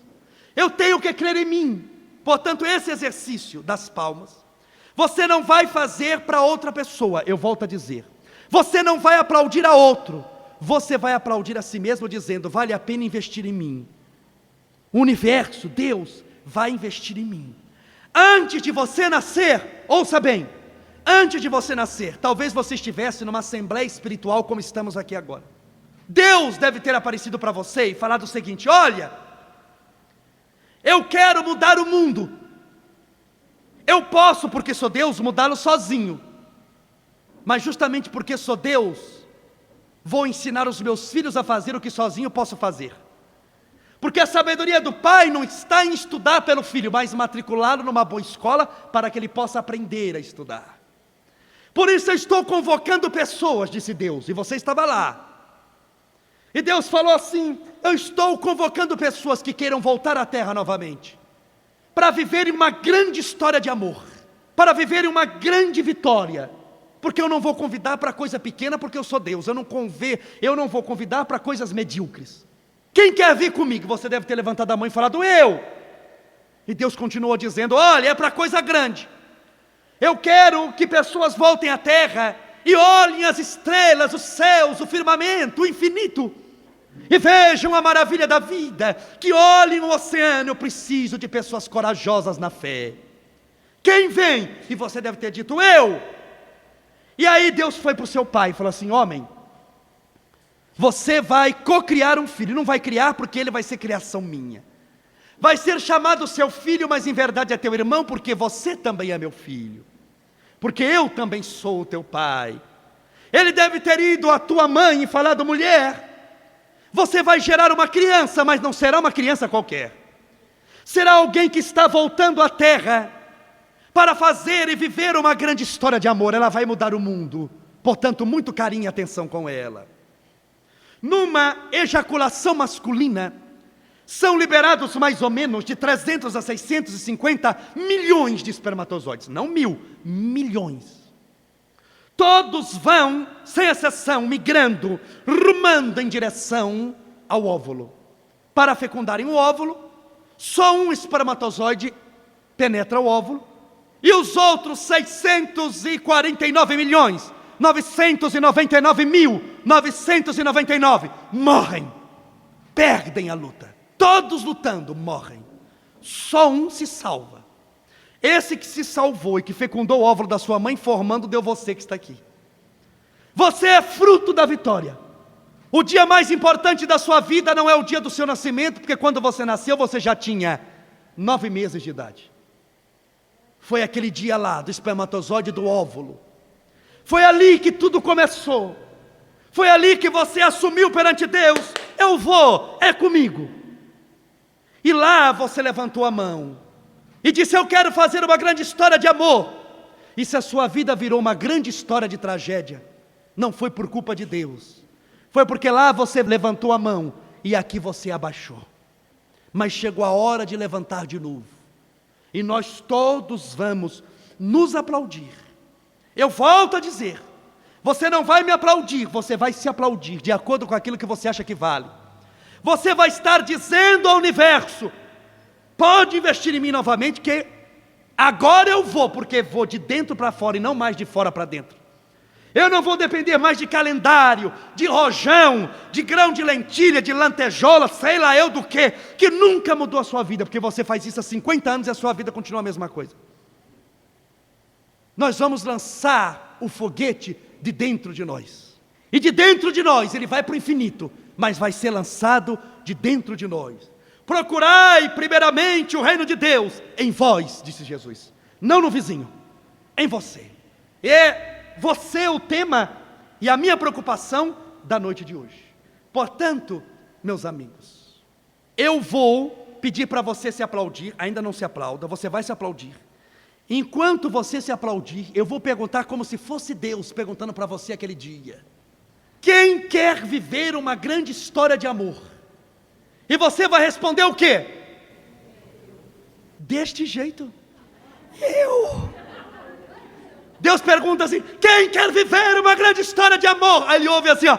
Speaker 2: Eu tenho que crer em mim. Portanto, esse exercício das palmas, você não vai fazer para outra pessoa, eu volto a dizer. Você não vai aplaudir a outro, você vai aplaudir a si mesmo dizendo, vale a pena investir em mim. O universo, Deus, vai investir em mim. Antes de você nascer, ouça bem, antes de você nascer, talvez você estivesse numa assembleia espiritual como estamos aqui agora. Deus deve ter aparecido para você e falado o seguinte, olha, eu quero mudar o mundo. Eu posso, porque sou Deus, mudá-lo sozinho. Mas justamente porque sou Deus, vou ensinar os meus filhos a fazer o que sozinho posso fazer. Porque a sabedoria do pai não está em estudar pelo filho, mas matriculá-lo numa boa escola para que ele possa aprender a estudar. Por isso eu estou convocando pessoas, disse Deus, e você estava lá. E Deus falou assim, eu estou convocando pessoas que queiram voltar à terra novamente, para viverem uma grande história de amor, para viverem uma grande vitória, porque eu não vou convidar para coisa pequena, porque eu sou Deus, eu não vou convidar para coisas medíocres. Quem quer vir comigo? Você deve ter levantado a mão e falado, eu. E Deus continuou dizendo, olha, é para coisa grande. Eu quero que pessoas voltem à terra e olhem as estrelas, os céus, o firmamento, o infinito, e vejam a maravilha da vida, que olhem o oceano. Eu preciso de pessoas corajosas na fé. Quem vem? E você deve ter dito, eu. E aí Deus foi para o seu pai e falou assim, homem, você vai cocriar um filho. Não vai criar porque ele vai ser criação minha. Vai ser chamado seu filho, mas em verdade é teu irmão, porque você também é meu filho. Porque eu também sou o teu pai. Ele deve ter ido à tua mãe e falado, mulher, você vai gerar uma criança, mas não será uma criança qualquer. Será alguém que está voltando à terra para fazer e viver uma grande história de amor. Ela vai mudar o mundo. Portanto, muito carinho e atenção com ela. Numa ejaculação masculina, são liberados mais ou menos de 300 a 650 milhões de espermatozoides. Não 1.000, milhões. Todos vão, sem exceção, migrando, rumando em direção ao óvulo. Para fecundarem o óvulo, só um espermatozoide penetra o óvulo, e os outros 649 milhões, 999.999 morrem, perdem a luta. Todos lutando, morrem. Só um se salva. Esse que se salvou e que fecundou o óvulo da sua mãe, formando, deu você que está aqui. Você é fruto da vitória. O dia mais importante da sua vida não é o dia do seu nascimento, porque quando você nasceu, você já tinha 9 meses de idade. Foi aquele dia lá, do espermatozoide do óvulo. Foi ali que tudo começou. Foi ali que você assumiu perante Deus: eu vou, é comigo. E lá você levantou a mão e disse: eu quero fazer uma grande história de amor. E se a sua vida virou uma grande história de tragédia, não foi por culpa de Deus. Foi porque lá você levantou a mão e aqui você abaixou. Mas chegou a hora de levantar de novo. E nós todos vamos nos aplaudir. Eu volto a dizer, você não vai me aplaudir, você vai se aplaudir de acordo com aquilo que você acha que vale. Você vai estar dizendo ao universo: pode investir em mim novamente, que agora eu vou, porque vou de dentro para fora e não mais de fora para dentro. Eu não vou depender mais de calendário, de rojão, de grão de lentilha, de lantejola, sei lá eu do que nunca mudou a sua vida, porque você faz isso há 50 anos e a sua vida continua a mesma coisa. Nós vamos lançar o foguete de dentro de nós. E de dentro de nós ele vai para o infinito, mas vai ser lançado de dentro de nós. Procurai primeiramente o reino de Deus em vós, disse Jesus, não no vizinho, em você. E você é o tema e a minha preocupação da noite de hoje. Portanto, meus amigos, eu vou pedir para você se aplaudir. Ainda não se aplauda, você vai se aplaudir. Enquanto você se aplaudir, eu vou perguntar como se fosse Deus perguntando para você aquele dia: quem quer viver uma grande história de amor? E você vai responder o quê? Deste jeito. Eu. Deus pergunta assim: quem quer viver uma grande história de amor? Aí ele ouve assim, ó: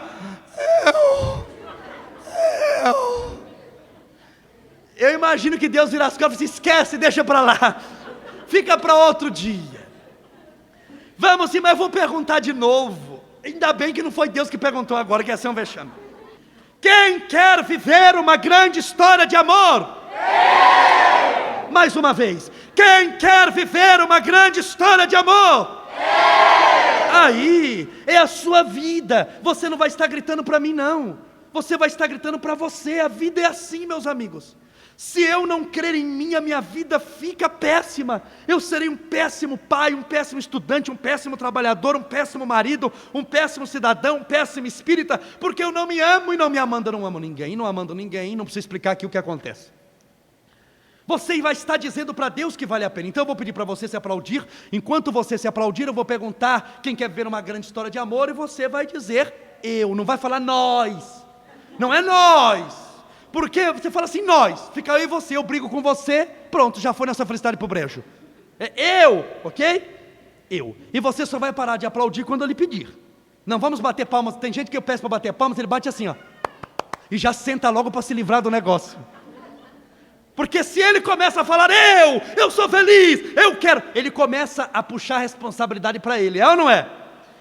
Speaker 2: eu imagino que Deus vira as costas e esquece, deixa para lá, fica para outro dia. Vamos sim, mas eu vou perguntar de novo. Ainda bem que não foi Deus que perguntou agora, que ia ser um vexame. Quem quer viver uma grande história de amor? Mais uma vez. Quem quer viver uma grande história de amor? Aí é a sua vida. Você não vai estar gritando para mim, não. Você vai estar gritando para você. A vida é assim, meus amigos. Se eu não crer em mim, a minha vida fica péssima. Eu serei um péssimo pai, um péssimo estudante, um péssimo trabalhador, um péssimo marido, um péssimo cidadão, um péssimo espírita, porque eu não me amo. E não me amando, eu não amo ninguém. Não amando ninguém, não preciso explicar aqui o que acontece. Você vai estar dizendo para Deus que vale a pena. Então eu vou pedir para você se aplaudir. Enquanto você se aplaudir, eu vou perguntar quem quer ver uma grande história de amor, e você vai dizer eu, não vai falar nós. Não é nós. Porque você fala assim, nós, fica eu e você, eu brigo com você, pronto, já foi nossa felicidade pro brejo. É eu, ok? Eu. E você só vai parar de aplaudir quando eu lhe pedir. Não vamos bater palmas. Tem gente que eu peço para bater palmas, ele bate assim, ó, e já senta logo para se livrar do negócio. Porque se ele começa a falar, eu sou feliz, eu quero, ele começa a puxar a responsabilidade para ele, é ou não é?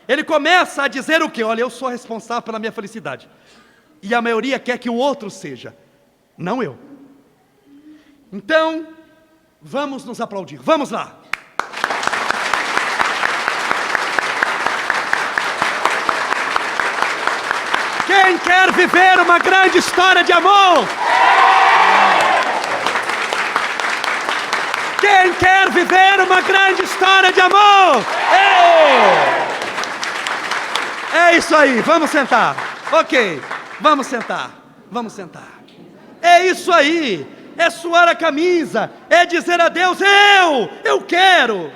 Speaker 2: Ele começa a dizer o quê? Olha, eu sou responsável pela minha felicidade. E a maioria quer que o outro seja, não eu. Então, vamos nos aplaudir, vamos lá. Quem quer viver uma grande história de amor? Quem quer viver uma grande história de amor? É isso aí, vamos sentar. Ok, vamos sentar, vamos sentar. É isso aí, é suar a camisa, é dizer a Deus, eu quero.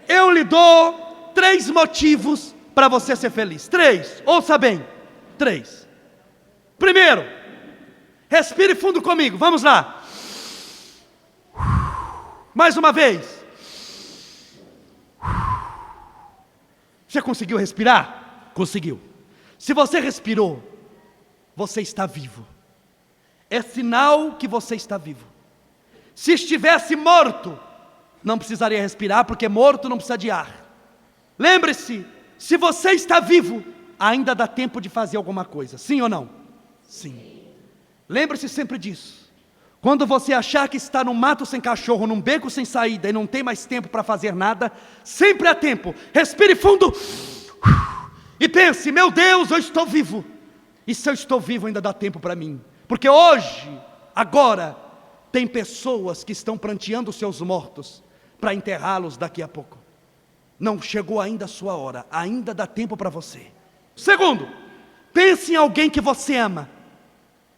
Speaker 2: Eu lhe dou 3 motivos para você ser feliz. 3, ouça bem, 3. Primeiro, respire fundo comigo, vamos lá. Mais uma vez. Você conseguiu respirar? Conseguiu. Se você respirou, você está vivo. É sinal que você está vivo. Se estivesse morto, não precisaria respirar, porque morto não precisa de ar. Lembre-se, se você está vivo, ainda dá tempo de fazer alguma coisa. Sim ou não? Sim. Lembre-se sempre disso. Quando você achar que está num mato sem cachorro, num beco sem saída e não tem mais tempo para fazer nada, sempre há tempo. Respire fundo E pense: meu Deus, eu estou vivo. E se eu estou vivo, ainda dá tempo para mim. Porque hoje, agora, tem pessoas que estão pranteando seus mortos para enterrá-los daqui a pouco. Não chegou ainda a sua hora, ainda dá tempo para você. Segundo, pense em alguém que você ama.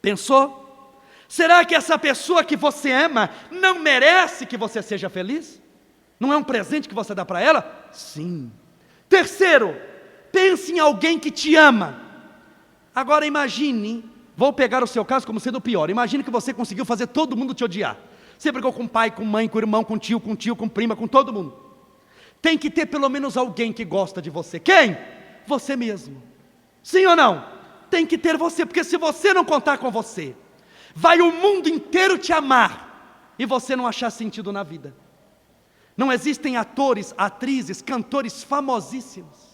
Speaker 2: Pensou? Será que essa pessoa que você ama não merece que você seja feliz? Não é um presente que você dá para ela? Sim. Terceiro, pense em alguém que te ama. Agora imagine, vou pegar o seu caso como sendo o pior. Imagine que você conseguiu fazer todo mundo te odiar. Você brigou com pai, com mãe, com irmão, com tio, com prima, com todo mundo. Tem que ter pelo menos alguém que gosta de você. Quem? Você mesmo. Sim ou não? Tem que ter você, porque se você não contar com você, vai o mundo inteiro te amar e você não achar sentido na vida. Não existem atores, atrizes, cantores famosíssimos,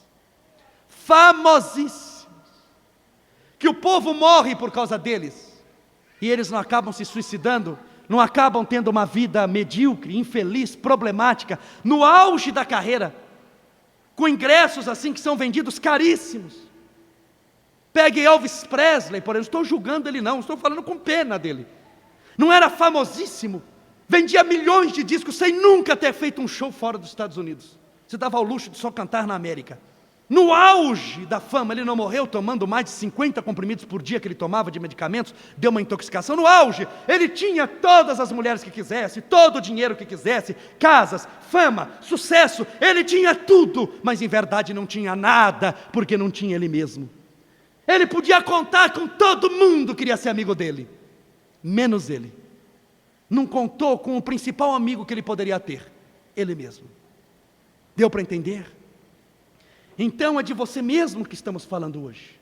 Speaker 2: que o povo morre por causa deles, e eles não acabam se suicidando, não acabam tendo uma vida medíocre, infeliz, problemática, no auge da carreira, com ingressos assim que são vendidos caríssimos. Pegue Elvis Presley, por exemplo, estou julgando ele não, estou falando com pena dele. Não era famosíssimo, vendia milhões de discos sem nunca ter feito um show fora dos Estados Unidos. Se dava ao luxo de só cantar na América. No auge da fama, ele não morreu tomando mais de 50 comprimidos por dia que ele tomava de medicamentos, deu uma intoxicação. No auge, ele tinha todas as mulheres que quisesse, todo o dinheiro que quisesse, casas, fama, sucesso, ele tinha tudo, mas em verdade não tinha nada, porque não tinha ele mesmo. Ele podia contar com todo mundo que queria ser amigo dele, menos ele. Não contou com o principal amigo que ele poderia ter, ele mesmo. Deu para entender? Então é de você mesmo que estamos falando hoje.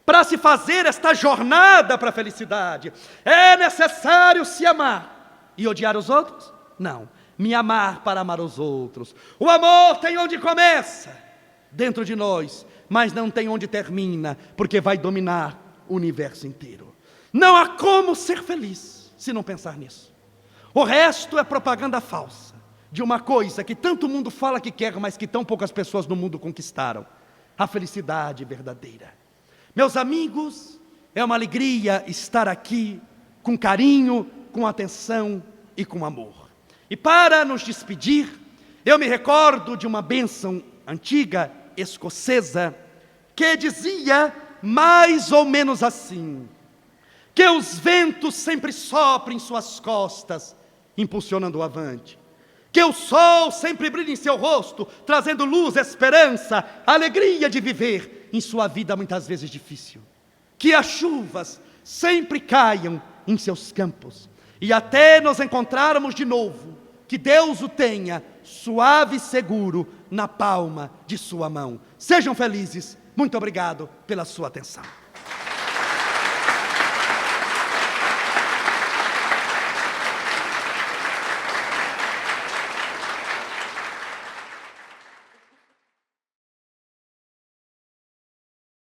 Speaker 2: Para se fazer esta jornada para a felicidade, é necessário se amar e odiar os outros? Não, me amar para amar os outros. O amor tem onde começa, dentro de nós, mas não tem onde termina, porque vai dominar o universo inteiro. Não há como ser feliz se não pensar nisso. O resto é propaganda falsa de uma coisa que tanto mundo fala que quer, mas que tão poucas pessoas no mundo conquistaram: a felicidade verdadeira. Meus amigos, é uma alegria estar aqui com carinho, com atenção e com amor. E para nos despedir, eu me recordo de uma bênção antiga, escocesa, que dizia mais ou menos assim: que os ventos sempre soprem em suas costas, impulsionando-o avante. Que o sol sempre brilhe em seu rosto, trazendo luz, esperança, alegria de viver em sua vida muitas vezes difícil. Que as chuvas sempre caiam em seus campos, e até nos encontrarmos de novo, que Deus o tenha suave e seguro na palma de sua mão. Sejam felizes. Muito obrigado pela sua atenção.